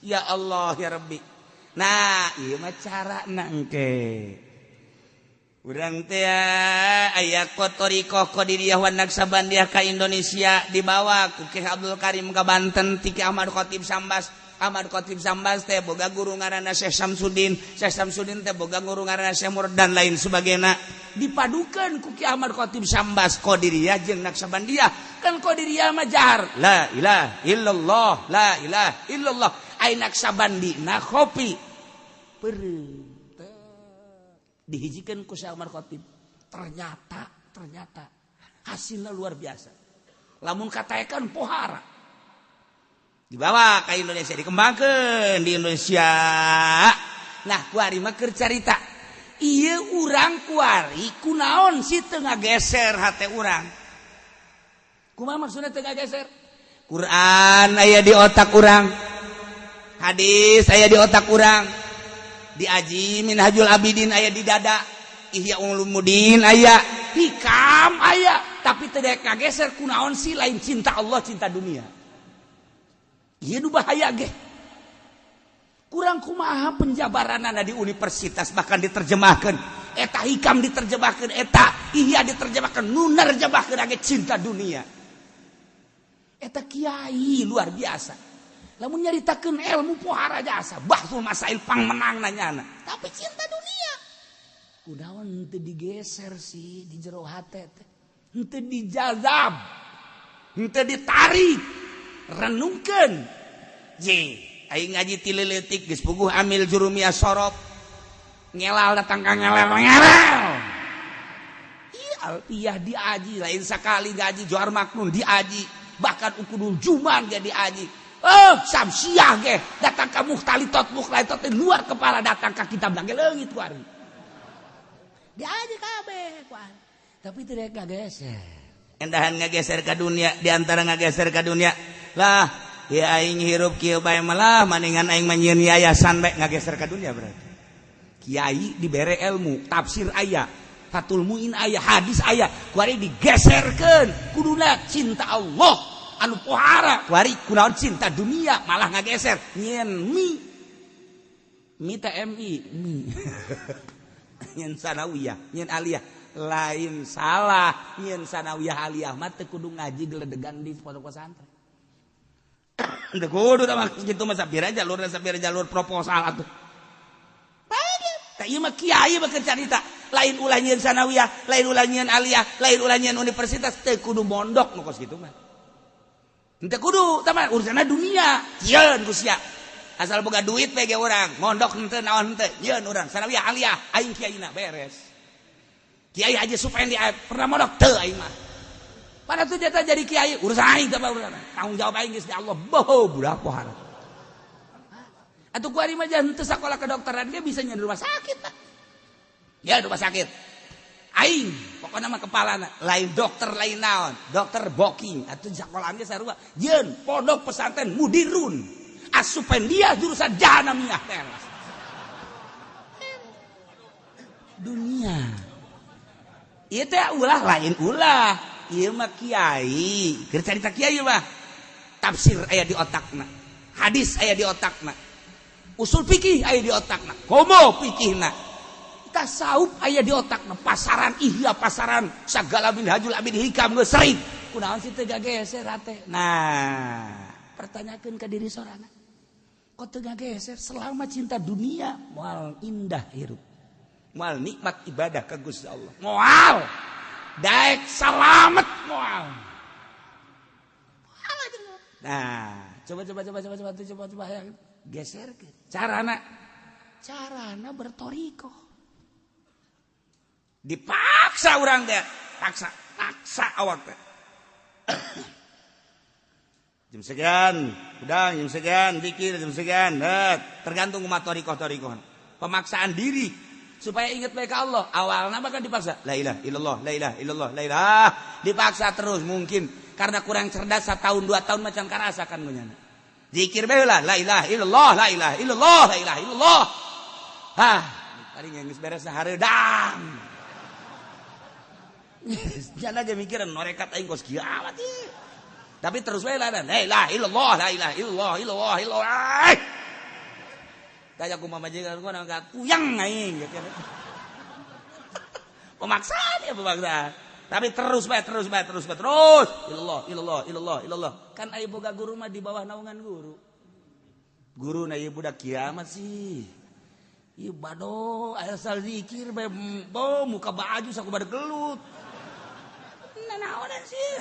ya Allah ya Rabbi. Nah ieu mah carana engke urang teh aya torikoh Qadiriyah wan Naqsabandiyah ka Indonesia dibawa ku Ki Abdul Karim ka Banten ti Ki Ahmad Khatib Sambas teh boga guru ngaranna Syekh Samsudin teh boga guru ngaranna Syekh Murad dan lain sebagainya dipadukeun ku Ki Ahmad Khatib Sambas Qadiriyah jeung Naqsabandiyah kan Qadiriyah mah jahar la ilaha illallah ai Naqsabandina kopi pereu dihijikeun ku Syekh Ahmad Khatib ternyata hasilnya luar biasa lamun kataekan pohara dibawa ke Indonesia dikembangkeun di Indonesia nah kuari mah keur carita ieu urang kuari kunaon si teu ngageser hate urang kumaha maksudna teu ngageser Quran aya di otak urang hadis aya di otak urang diaji Minhajul Abidin aya di dada Ihya Ulumuddin aya hikam aya tapi teu daek ngageser kunaon sih lain cinta Allah cinta dunia ieu nu bahaya ge kurang kumaha penjabaranana di universitas bahkan diterjemahkeun eta hikam diterjemahkeun eta Ihya diterjemahkeun nu nerjemahkeun ge cinta dunia eta kiai luar biasa lamun nyaritakeun ilmu pohara jasa bahsul masail pangmenang nanyana tapi cinta dunia kunaon henteu digeser sih di jero hate teh henteu dijazab henteu ditarik renungkeun je aing ngaji ti leutik geus puguh amil jurumiyah sorop ngelal datang ka ngelal ieu alfiyah diaji lain sakali ngaji Johar Maknun diaji bahkan ukudul Juman ge diaji samsiah ge datang ka mukhtalitot luar kepala datang ka kitab lagi leungit kuari diaji kabeh kuari tapi teu daek ngageser endahan ngageser ka dunia diantara ngageser ka dunia lah ya aing hirup kieu bae malah maningan aing manyieun yayasan bae ngageser ka dunia berarti kiai dibere ilmu tafsir aya Fathul Muin aya hadis aya kuari digeserkeun kuduna cinta Allah anu pohara kuari kunaon cinta dunia malah ngageser nyen mi teh mi nyen sanawiyah nyen aliyah lain salah nyen sanawiyah aliyah mah teu kudu ngaji geledegan di pondok pesantren teu kudu tah kitu mah sabira jalur proposal atuh tah ieu mah kiai mah keur carita lain ulah nyen sanawiyah lain ulah nyen aliyah lain ulah nyen universitas teu kudu mondok nu kos kitu mah henteu kudu tah urusanna dunia cieun ku sia asal boga duit we ge urang mondok henteu naon henteu nyieun urang sanawiyah aliyah aing kiaina beres kiai aja supaya dia pernah mondok teu aing mah pada tuh jata jadi kiai urusan aing teh urusan tanggung jawab aing geus di Allah boh budak pohara atuh kuari mah jangan henteu sakola kedokteran ge bisa nyeun rumah sakit tah ya rumah sakit aing pokoknya mah kepalana lain dokter lain naon dokter booking atuh sakolaan ge sarua yeun pondok pesantren mudirun asupendiah jurusan jahanamiyah teras dunia ieu teh ulah lain ulah ieu mah kiai keur carita kiai mah tafsir aya di otakna hadis aya di otakna usul fikih aya di otakna komo fikihna tasawuf aya di otakna pasaran ihya pasaran sagala Minhajul Abidin hikam geus sering kunaon sih teu gageser hate nah pertanyakeun ka diri sorana kok teu gageser selama cinta dunia moal indah hirup moal nikmat ibadah ka Gusti Allah moal daek salamet moal nah coba yang geserkeun carana bertoriko dipaksa orang teh paksa maksa awak teh. Jam sekian, udang jam sekian, dikir jam sekian, tergantung umat torikoh. Pemaksaan diri supaya ingat baik Allah. Awalnya bahkan dipaksa, la ilaha illallah, la ilaha illallah, la ilaha, dipaksa terus mungkin karena kurang cerdas 1 tahun 2 tahun macam karasakan gunyana. Zikir bae lah, la ilaha illallah, la ilaha illallah, la ilaha illallah. Tadi geus beres hareudang. Jangan aja mikiran norekat aing kos kiamat ieu. Tapi terus bae lah, la ilaha illallah, la ilaha illallah, illallah, illallah. Kayak aku mamajikan aku nangkat puyang aing gitu. Pemaksaan ya pemaksaan. Tapi terus. Illallah. Kan aya boga guru mah di bawah naungan guru. Guru na ieu budak kiamat sih. Ieu bado asal zikir bae muka baju sakubade gelut. Nanaonan sih.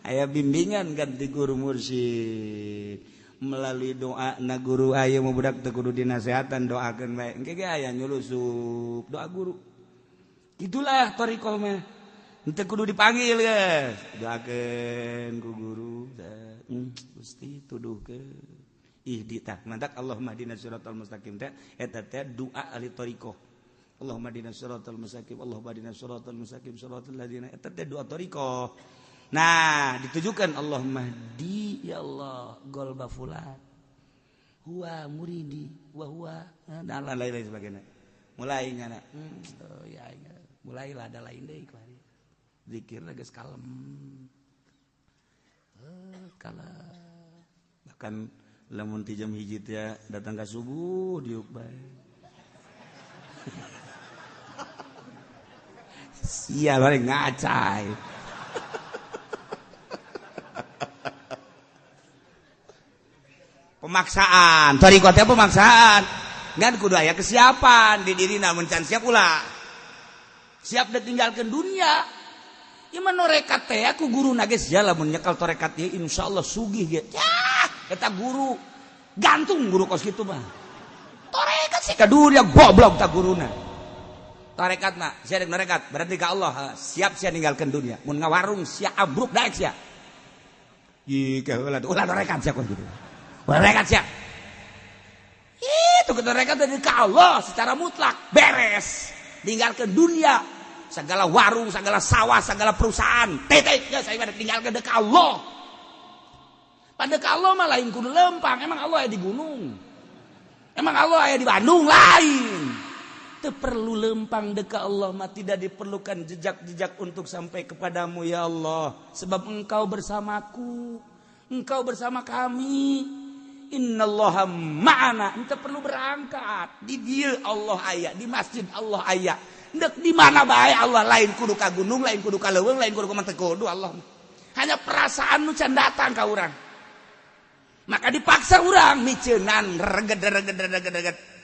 Aya bimbingan ganti guru mursyid. Melalui doa na guru aya mah budak teu kudu dinasehatan doakeun bae. Engke ge aya nyulusup doa guru. Itulah thariqah mah. Henteu kudu dipanggil geus. Doakeun ku guru. Gusti tuduhkeun. Ihdita. Mantak Allahumma hdinas siratal mustaqim teh eta teh doa ahli thariqah. Allahumma hdinas siratal mustaqim. Allahumma hdinas siratal mustaqim siratal ladzina. Eta teh doa thariqah. Nah, ditujukan Allahumma hdi ya Allah golba fulan. Huwa muridi wa huwa dan lain-lain sebagainya. Mulai nyana. Ya. Mulailah ada lain deui kali. Zikir geus kalem. Bahkan lamun ti jam 1 teh datang ka subuh diuk bae. Sia bari ngacai. Pemaksaan, thariqah teh pemaksaan. Ngan kudu aya kesiapan di dirina mun can siap ulah. Siap ditinggalkeun dunia. Ieu mah norekat teh ku guruna ge sia lamun nyekel torekat ieu insyaallah sugih ge. Yah, eta guru gantung guru kos kitu mah. Torekat sih kadunya goblok ta guruna. Torekat mah sia dek norekat berarti ka Allah siap sia ninggalkeun dunia. Mun ngawarung sia abruk daek sia. Ih kaheula ulah norekat sia kos kitu. Mereka siap. Itu mereka dari Allah secara mutlak beres. Tinggalkan dunia, segala warung, segala sawah, segala perusahaan. Tetek ya saya tinggalkan dekat Allah. Pada Allah mah lain kudu lempang. Emang Allah ada di gunung. Emang Allah ada di Bandung lain. Itu perlu lempang dekat Allah mah tidak diperlukan jejak-jejak untuk sampai kepadamu ya Allah. Sebab engkau bersamaku, engkau bersama kami. Innallaha ma'ana. Ente perlu berangkat. Di dia Allah aya, di masjid Allah aya. Dek di mana bae Allah lain kudu ka gunung, lain kudu ka leuweung, lain kudu ka manteu kudu Allah. Hanya perasaan nu can datang ka urang. Maka dipaksa urang miceunan reged.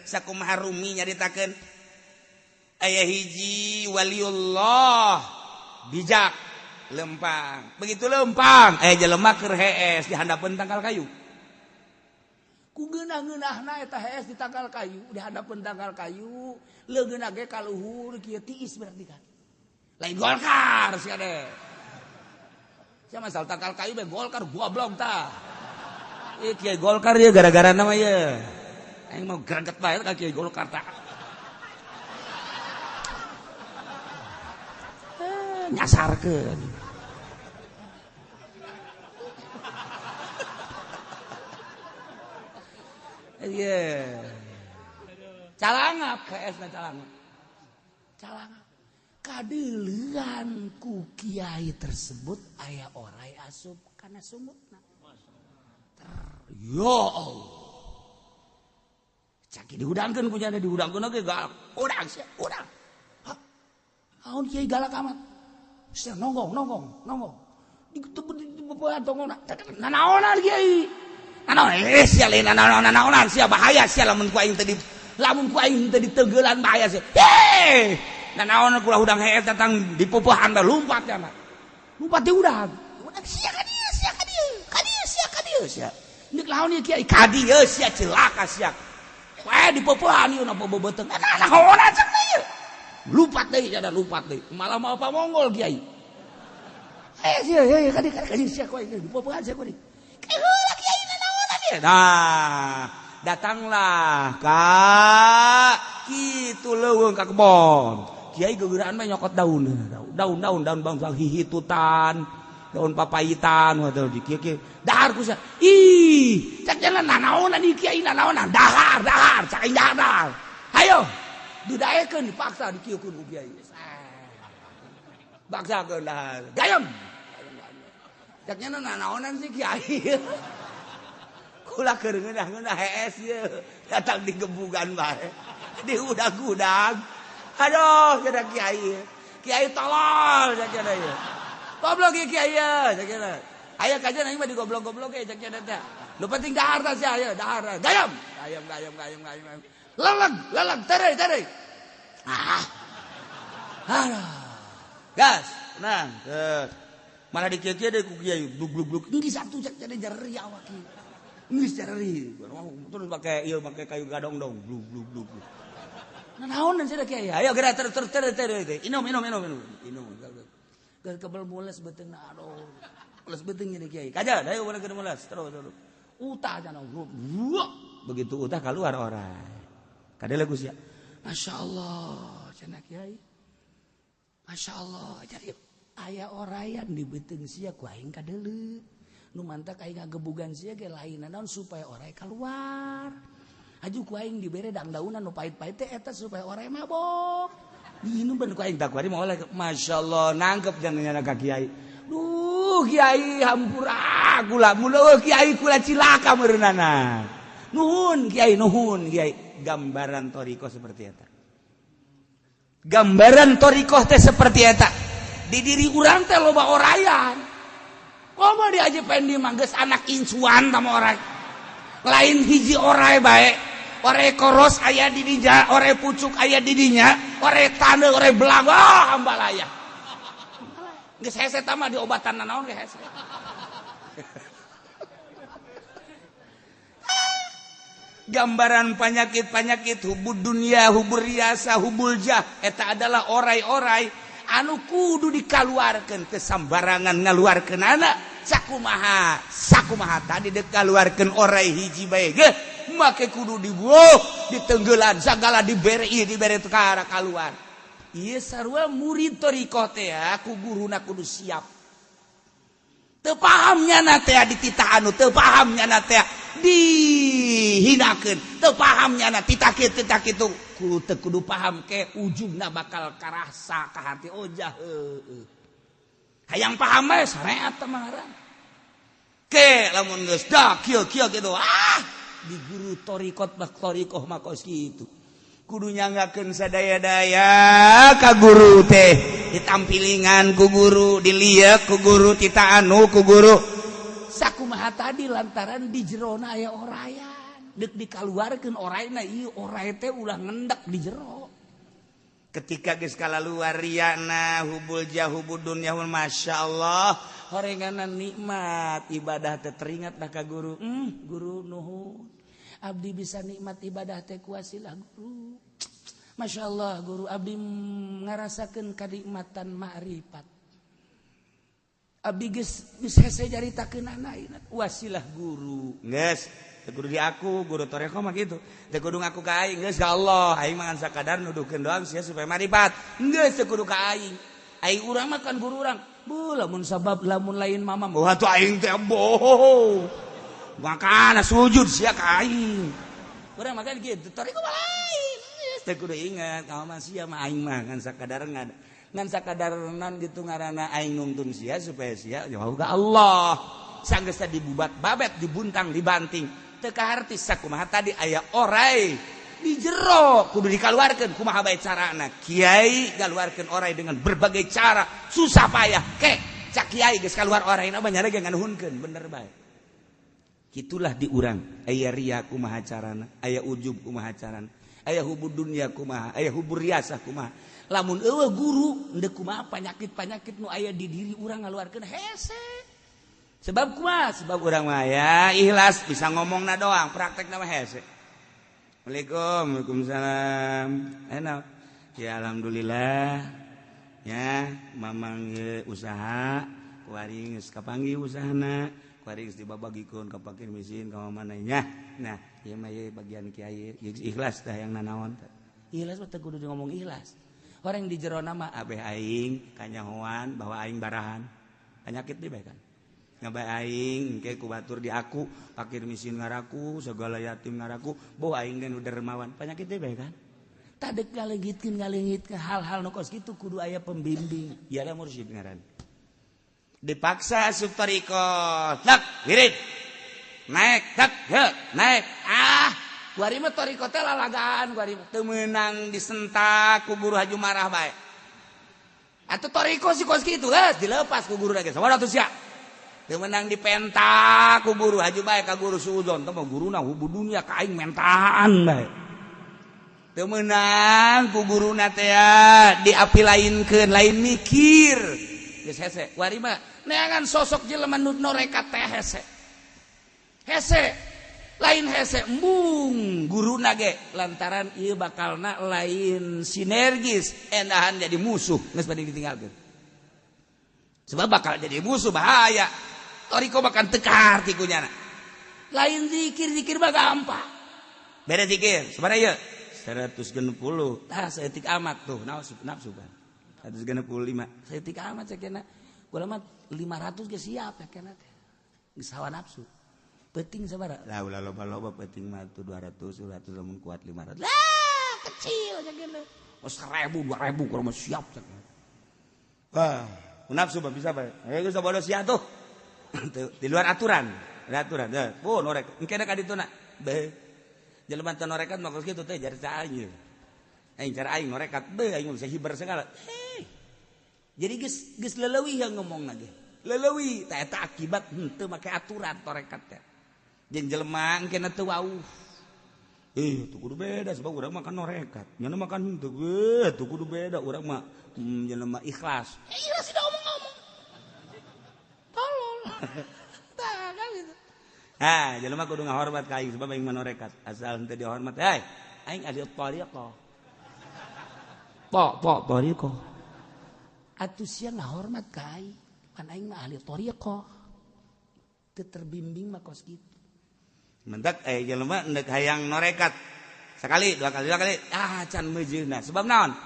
Sakumaha rumi nyaritakeun aya hiji waliullah bijak lempang. Begitu lempang aya jelema keur hees di handapeun tangkal kayu. Ku geunah-geunahna eta hees di tangkal kayu, di hadapan tangkal kayu, leungeunna ge ka luhur kieu tiis berarti kan. Lain Golkar sia de. Sia masal tangkal kayu be Golkar goblok tah. Kieu Golkar ieu gara-gara nama ieu. Aing mau greget bae ka kieu Golkar tah. Nyasarkeun. Iya. Calangap KS-na calangap. Kadeuleuan ku kiai tersebut aya orai asup kana sumutna. Ya Allah. Caki diudangkeun ku nya diudangkeun ge galak. Udang sia, udang. Aun kiai galak amat. Sia nonggong. Di tongong nanaonan kiai. Nanaon sia lain nanaonan sia bahaya sia lamun ku aing teu diteugelan bahaya sia. Nanaon kulah udang heet datang dipupuhan da lumpat ya mah. Lumpat di udang. Udang sia ka dieu sia. Nek laon ieu kiai ka dieu sia celaka sia. Wae dipupuhan ieu napa bebeuteng. Nanaonan cenah ieu. Lumpat deui Malah mau apa mongol kiai. Nah, datanglah Kak gitu leuweung ka kebon. Kiai gegeuraan mah nyokot daun bangsa hihitutan, daun papayitan atau di kieu dahar ku sia. Ih, cak jalan nanaonan di kiai nanaonan dahar cak dahar. Hayo, dudaekeun dipaksa dikieukeun ku kiai. Baksakeun dahar. Gayem. Cak jalan nanaonan si kiai. Kula keur ngeunah hees ye datang di gebugan bae di udag-udag aduh kada kiai tolol sakira ye goblok ye kiai ye sakira aya kajian aing mah digoblok-goblok ge sakira teh nu penting dahar tah sia ye dahar gayam leleg terei aduh gas tenang malah dikieu-kieu deui ku kiai bluk geus satu sakira jari awak kieu geus jari terus pakai kayu gadong dong bluk nah naon cenah kiai ayo geura ter inum kebel mules beuteungna aduh mules beuteung nya kiai kaja dayu bener mules terus utah cenah begitu utah keluar orang kadele Gus ya masyaallah cenah kiai masyaallah jadi aya orayan di beuteung sia ku aing kadeuleut nu mantak aing ngagebugan sia ge lainna naon supaya oray keluar aju ku aing dibere dangdaunan nu pait-pait teh eta supaya oray mabok diinum ben ku aing tak kuari moal masyaallah nangkep jangan ka kiai duh kiai hampura kula mulo kiai kula cilaka meureunana nuhun kiai gambaran thariqah seperti eta gambaran thariqah teh seperti eta di diri urang teh loba orayan. Komo di aja pendi mangges anak incuan sama orang lain hiji orai baik orai koros aya di dinya orai pucuk aya di dinya orai tande orai belang hambalaya geus hese tama di obatan naon ge hese gambaran penyakit hubud dunia hubur riasa hubul jah eta adalah orai-orai anu kudu dikaluarkeun teu sambarangan ngaluarkeun anak sakumaha tadi dikaluarkeun orai hiji bae ge make kudu dibueuh ditenggeulan sagala dibere tekara kaluar ieu sarua murid thariqah teh ku guruna kudu siap teu paham nyana teh dititah anu teu paham nyana teh dihinakeun teu paham nyana titah kitu kudu paham ke ujungna bakal karasa ka hati ojah hayang paham we sareat teh marang ke lamun geus da kieu kitu di guru thariqah mah kos kitu kudu nyanggakeun sadaya-daya ka guru teh ditampilingan ku guru diliek ku guru tita anu ku guru sakumaha tadi lantaran di jerona aya orayan deuk dikaluarkeun orayna ieu oray teh ulah ngendak di jero ketika geus kalaluar riyana hubul jahubud dunya masyaallah horenganan nikmat ibadah teh teringat dah ka guru guru nuhun abdi bisa nikmat ibadah teh kuasilah guru masyaallah guru abdi ngarasakeun kanikmatan ma'rifat abdi geus hese jaritakeun anak wasilah guru geus teu kudu di aku guru thariqah mah kitu teu kudu ngaku ka aing geus ka Allah aing mah sakadar nuduhkeun doang sia supaya ma'rifat geus teu kudu ka aing urang mah kan guru urang lamun sabab lamun lain mama wah tuh aing teh boh makana sujud sia ka aing urang mah kan kitu thariqah mah lain teu kudu ingat ka mah sia mah aing mah ngan sakadar ngan sakadarenan gitu ngaranna aing nuntun sia supaya sia jauh ka Allah sanggeus dibubat babet dibuntang dibanting teu kaharti sakumaha tadi aya oray di jero kudu dikaluarkeun kumaha bae carana kiai ngaluarkeun oray dengan berbagai cara susah payah ke cak kiai geus kaluar orayna mah nyare ge nganuhunkeun bener bae kitulah di urang aya riya kumaha carana aya ujub kumaha carana aya hubud dunya kumaha aya hubur riasah kumaha lamun eueuh guru endeu kumaha panyakit nu aya di diri urang ngaluarkeun hese sebab kumaha sebab urang mah ya ikhlas bisa ngomongna doang praktekna mah hese. Waalaikumsalam enak ya alhamdulillah ya mamang usaha kuring geus kapanggi usahana kuring geus dibabagikeun ka fakir miskin ka manehnya nah ieu mah bagian kiai ikhlas tah yang nanaon teh ikhlas mah teh kudu ngomong ikhlas orang di jero nama abeh aing kanyahoan bahwa aing barahan penyakit di bae kan ngabae aing engke ku batur di aku fakir miskin ngaraku segala yatim ngaraku boh aing kan udah dermawan penyakit di bae kan tadek ngalenggitkeun hal-hal nu kos kitu kudu aya pembimbing iyalah mursyid ngaran dipaksa asup tarikot tak wirid naik tak naik kuari mah tarikot teh lalagaan kuari teu meunang disentak ku guru Haji Marah bae atuh tarikot si kos kitu geus dilepas ku guru ge sabaraha atuh sia teu meunang dipentak ku guru Haji bae ka guru Suudzon teh mah guruna hubu dunya ka aing mentahan bae teu meunang ku guruna teh diapilainkeun lain mikir geus hese kuari mah neangan sosok jelema nu norekat teh hese lain hese embung guruna ge lantaran ieu bakalna lain sinergis endahan jadi musuh geus bade ditinggalkeun sebab bakal jadi musuh bahaya toriko bakal tekar ti kunyana lain zikir mah gampang beda zikir sabaraha ieu 160 tah saeutik amat tuh nafsu kan 165 saeutik amat sakena kula mah 500 ge siap sakena teh geus hawa nafsu penting sabaraha lah ulah loba-loba penting mah tuh 200 lamun kuat 500 lah kecil sakena oh 1000 2000 kula mah siap sakena wah nafsu mah bisa bae geus sabodo sia tuh di luar aturan oh norek engke da ka dituna beuh jelema teh norekat mah kitu teh jar aing aing cara aing norekat beuh aing bisa hiber segala jadi geus leuleui yang ngomongna ge leuleui tah eta akibat henteu make aturan torekat teh jeung jelema engke teu wauh tuh kudu beda sebab urang mah kan norekat nyana mah kan henteu tuh kudu beda urang mah jelema ikhlas ikhlas tidak ngomong-ngomong tolol tah kan gitu jelema kudu ngahormat ka aing sebab aing manorekat asal henteu dihormat aing ahli thariqah thariqah atuh sia ngahormat ka aing kan aing mah ahli thariqah teu terbimbing mah kos kitu mentak jelema endek hayang norekat sakali dua kali can meujeuhna sebab naon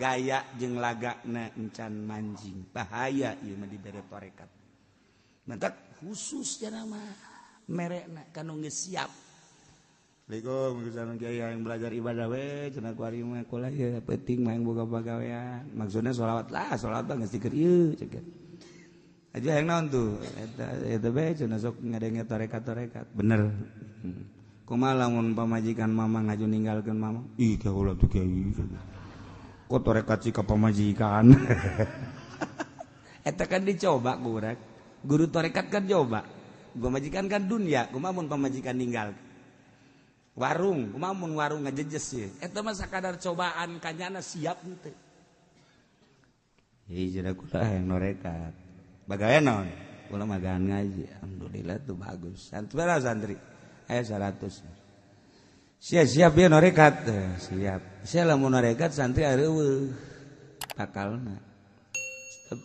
gaya jeung lagana encan manjing bahaya ieu mah dibere thariqat mentak khusus cenah mah merekna kanu geus siap. Assalamualaikum misalna kiai yang belajar ibadah we cenah kuari mah kulah ieu penting mah yang boga pagawean. Maksudna sholawat mah geus dikeun ieu ceuk. Aja yang naon tuh eta bae cenah sok ngadenge tarekat-tarekat. Bener. Kumaha lamun pamajikan mama ngaju ninggalkeun mama? Ih kaulah tuh kiai. Kok tarekat sih ka pamajikan. Eta kan dicoba ku urang. Guru tarekat kan coba. Gua majikan kan dunia, kumaha mun pamajikan ninggal. Warung, kumaha mun warung ngajejes ye. Eta mah sakadar cobaan kanyana siap henteu. Cenah kula yang norekat. Bagawean naon? Kula magaan ngaji. Alhamdulillah tuh bagus. Santri aya 100. Siap ya norekat. Siap. Sia lamun norekat santri areueuh. Pakalna.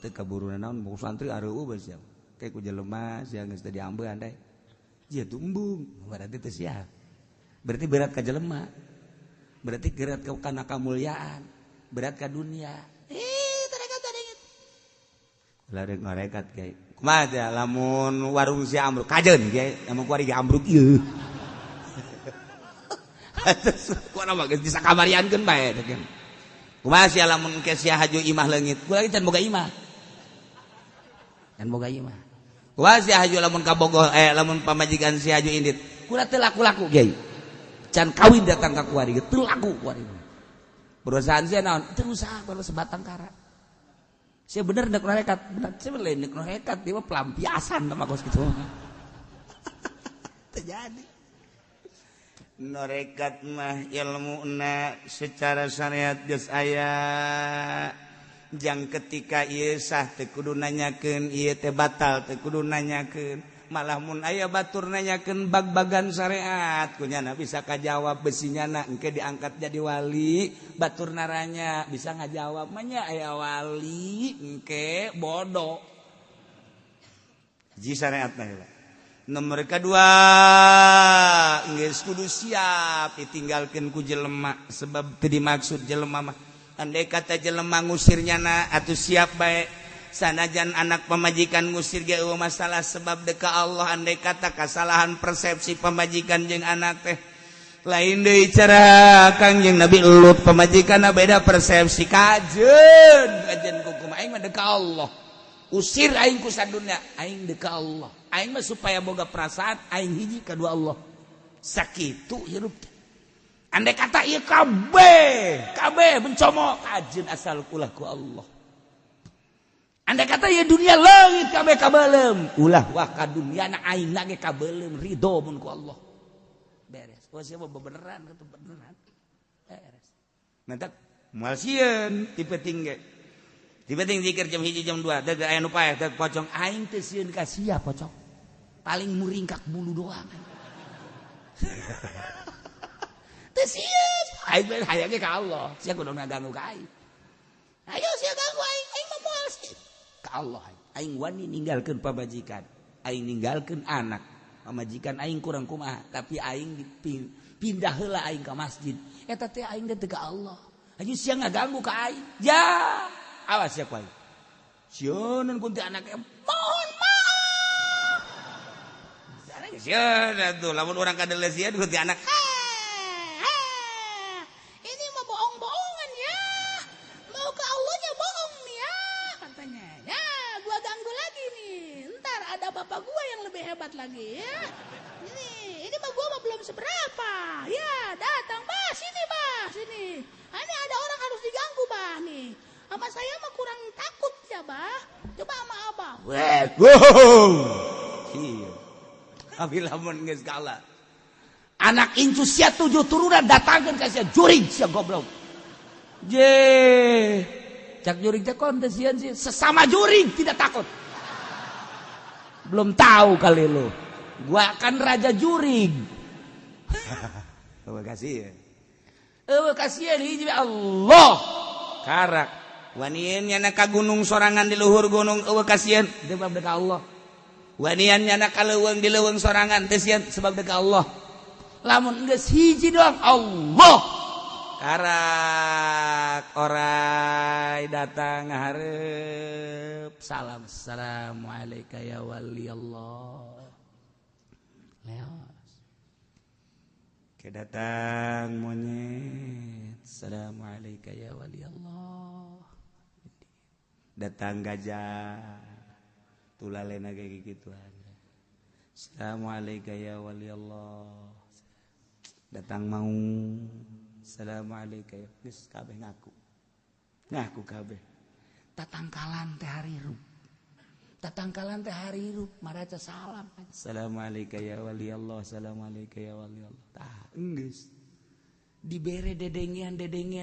Teu kaburuna naon mau santri areueuh bae siap. Kayak ku jelema sia geus teu diambeun teh. Ieu tumbung, berarti teu siap. Berarti berat ka jelema. Berarti berat ka kana kamulyaan, berat ka dunia. Tarekat. Larek ngarekat kiai. Kumaha teh lamun warung si ambruk kajeun kiai, lamun kuari ge ambruk ieu. Kuana mah geus disakabariankeun bae teh. Kumaha sia lamun ke sia haju imah leungit, kula can boga imah. Can boga imah. Wah si haju lamun kabogoh lamun pamajikan si haju indit kula teu laku-laku kiai can kawin datang ka kuari teu laku kuari perusahaan sia naon teu usaha baru sebatang kara sia bener nek norekat bener sia lain nek norekat dia mah pelampiasan mah kos kitu terjadi norekat mah ilmuna secara syariat geus aya jang ketika ieu sah teu kudu nanyakeun ieu teh batal teu kudu nanyakeun malah mun aya batur nanyakeun bag-bagan syariat kunyana bisa kajawab besinyana engke diangkat jadi wali batur naranya bisa ngajawab mah nya aya wali engke bodoh syariatna. Nomor kedua geus kudu siap ditinggalkeun ku jelema sebab teu dimaksud jelema mah andai kata jelema ngusirnyana atuh siap bae sanajan anak pamajikan ngusir ge eueuh masalah sebab deuk ka Allah andai kata kasalahan persepsi pamajikan jeung anak teh lain deui cara Kangjeng Nabi Lut pamajikanna beda persepsi kajeun kumaha aing mah deuk ka Allah usir aing ku sadunya aing deuk ka Allah aing mah supaya boga perasaan aing hiji kadua Allah sakitu hirup andai kata ieu kabeh mencomo kajeun asal ulah ku Allah andai kata ieu dunia leungit kabeh kabeulem ulah wah ka dunyana aing ge kabeulem ridho mun ku Allah beres wah sia beneran atuh beneran beres mantak moal sieun ti penting ge ti penting zikir jam 1 jam 2 deug aya nu paeh deug pocong aing teu sieun ka sia pocong paling muringkak bulu doang. Teu sieun, aing mah hayang ge ka Allah, sia kudu ngaganggu ka aing. Ayo sia ganggu aing mah moal sih. Ka Allah aing wani ninggalkeun pamajikan, aing ninggalkeun anak. Pamajikan aing kurang kumaha, tapi aing pindah heula aing ka masjid. Eta teh aing teh ka Allah. Ayo sia ngaganggu ka aing. Ya, awas sia ku aing. Sieun kun teh anake mohon ya tuh, lamun orang kadelesian ku ti anak. Ini mah bohong-bohongan ya. Mau ke Allahnya bohong nih ya, katanya. Ya, gua ganggu lagi nih. Ntar ada bapak gua yang lebih hebat lagi ya. Ini mah gua mah belum seberapa. Ya, datang bah, sini. Ini ada orang harus diganggu bah nih. Sama saya mah kurang takut ya bah. Coba sama abah. Iya. Abi lamun geus kalah. Anak incu sia 7 turunan datangkeun ka sia jurig sia goblok. Je. Cak jurig teh kon teh sieun sih sesama jurig tidak takut. Belum tahu kali lu. Gua kan raja jurig. Terima kasih ya. Kasihan hiji Allah. Karak. Wanian nyana ka gunung sorangan di luhur gunung eueuh kasihan teu bab ka Allah. Wanian nyana ka leuweung di leuweung sorangan teu sieun sebab deuk Allah. Lamun geus hiji doang Allah. Karak orai datang ngahareup salam assalamualaikum ya wali Allah. Leos. Kedatang monyet assalamualaikum ya wali Allah. Datang gajah tulalena kayak gitu aja. Assalamualaikum ya wali Allah. Datang mau. Assalamualaikum. Geus kabeh ngaku kabeh. Tatangkalan teh hari hirup maraca salam. Assalamualaikum ya wali Allah. Assalamualaikum ya wali Allah. Tah geus. Dibere dedengian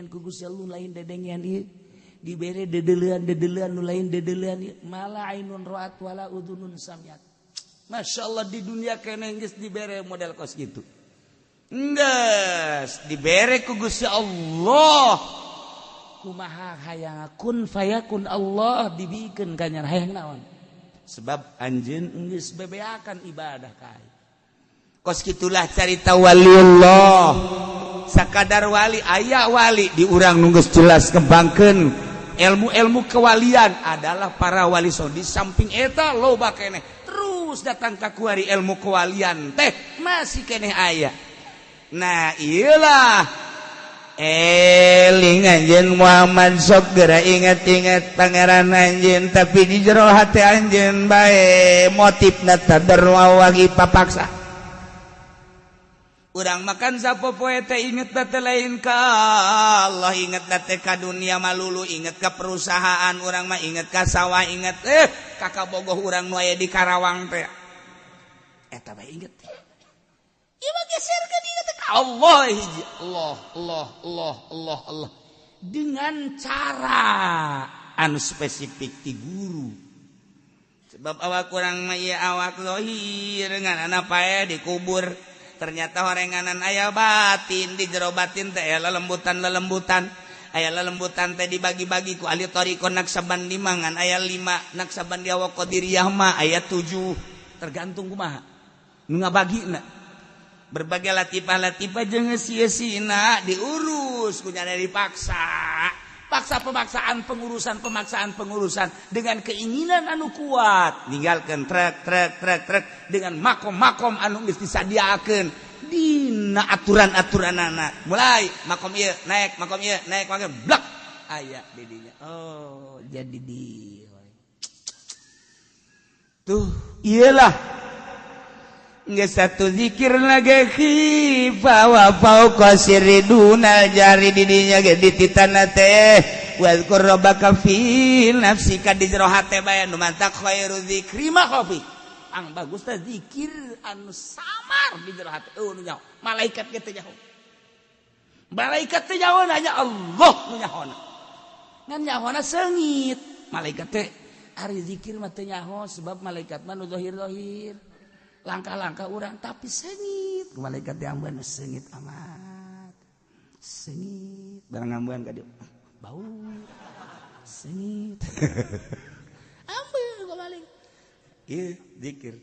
ku Gusti Allah lain dedengian ieu. Dibere dedelean nu lain dedelean mala ainun ra'at wala udunun samiat. Masyaallah di dunia kene geus dibere model kos gitu. Geus dibere ku Gusti Allah. Kumaha hayang kun fayakun Allah dibikeun ka nya hayang naon? Sebab anjeun geus bebeakan ibadah ka aing. Kos kitulah carita waliullah. Sakadar wali aya wali di urang nu geus jelas kembangkeun. Ilmu kewalian adalah para wali so di samping eta loba keneh terus datang ka kuari ilmu kewalian teh masih keneh aya. Nah iyalah eling anjeun Muhammad sok geura inget-inget pangeran anjeun tapi di jero hati anjeun bae motifna tadarruahi papaksa. Urang makan sapopoe teh inget teh lain ka Allah, inget teh ka dunia malulu, inget ka perusahaan urang mah, inget ka sawah, inget ka bogoh urang nu aya di Karawang teh. Eta bae inget. Ieu mah geserkeun inget ka Allah hiji. Allah. Dengan cara anu spesifik ti guru. Sebab awak urang mah ieu awak lohir nganana pae dikubur. Ternyata horenganan aya batin di jero batin teh lelembutan aya lelembutan teh dibagi-bagi ku ahli thariqah naksaban dimangan aya 5 naksaban diawa qadiriyah mah aya 7 tergantung kumaha nu ngabagina berbagai latifah-latifah jeung sia-sina diurus ku nya paksa pemaksaan pengurusan dengan keinginan anu kuat ninggalkeun trek dengan makom anu geus disadiakeun dina aturan-aturanana mulai makom ieu naik makom blak aya di dinya oh jadi di tuh iyalah geus satu zikir lagi khifa wa fauqa siridunal jari di dinya ge dititana teh wazkur rabbaka fi nafsika di jero hate bae nu mantak khairu dzikri ma khafi ang bagus teh zikir anu samar di jero hate nu nyaho malaikat ge teh nyaho malaikat teh nyaho nya Allah nu nyahona ngan nyahona seungit malaikat teh ari zikir mah teh nyaho sebab malaikat mah nu zahir-zahir langkah-langkah orang tapi sengit malaikat diamban sengit amat sengit barang ngambuan ka dieu bau sengit ambil balik ieu zikir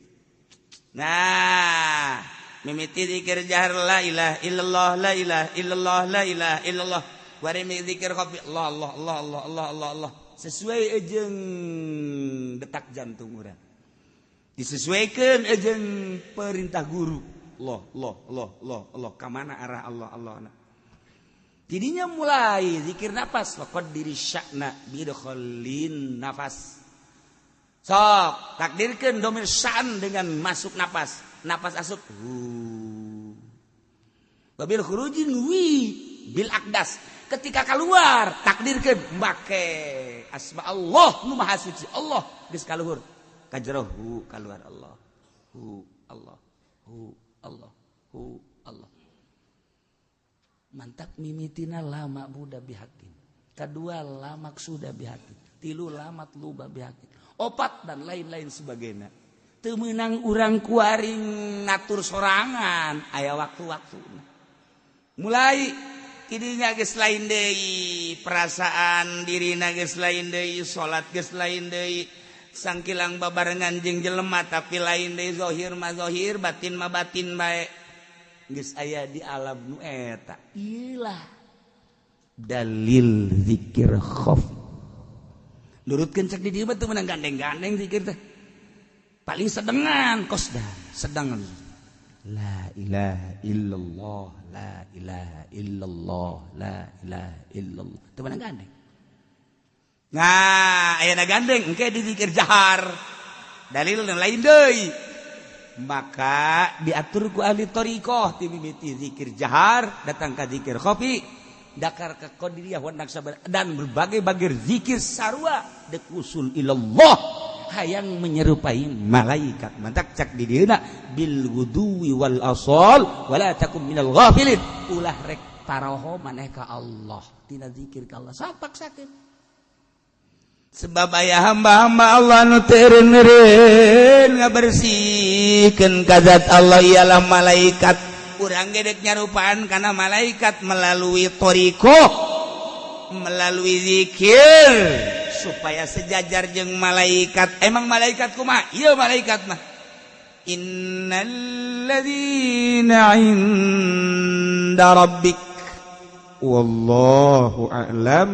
nah mimiti zikir jahar la ilaha illallah la ilaha illallah la ilaha illallah bari zikir kopi Allah sesuai jeung detak jantung urang disesuaikan aja perintah guru Allah kamana arah Allah jadinya mulai zikir nafas faqad diri sya'na bidkhalin nafas sok takdirkan domir sya'an dengan masuk nafas asup babil khurujin bil akdas ketika keluar takdirkan make asma Allah nu maha suci Allah geus kaluhur kajrohu keluar Allah mantap mimitina lama buda bihatin kedua lamak sudah bihatin tilu lamat luba bihatin opat dan lain-lain sebagainya teu meunang urang kuaring natur sorangan aya waktu-waktu mulai kidinya geus lain deui perasaan dirina geus lain deui salat geus lain deui sangkilang babarengan jeung jelema tapi lain deui zahir mah zahir batin mah batin bae geus aya di alam nu eta iyalah dalil zikir khauf nurutkeun cek di dieu teu meunang gandeng-gandeng zikir teh paling sedengan kosdan sedangan la ilaha illallah la ilaha illallah la ilaha illallah teu meunang gandeng. Nah, ayana gandeng engke di zikir jahar. Dalil lain deui. Maka diatur ku ahli thariqah ti mimiti zikir jahar datang ka zikir khafi dakar ka qadiriyah wa naksabar dan berbagai-bagai zikir sarua dek usul ilallah hayang menyerupai malaikat mantak cak di dieuna bil wuduwi wal asal wala takum minal ghafilin ulah rek taraho maneh ka Allah tina zikir ka Allah sapak sakit sebab aya hamba-hamba Allah nu teu eureun ngabersihkeun ka zat Allah ialah malaikat urang ge dek nyarupaan kana malaikat melalui thariqah melalui zikir supaya sejajar jeung malaikat emang malaikat kumaha ieu malaikat mah innal ladzina 'inda rabbik wallahu a'lam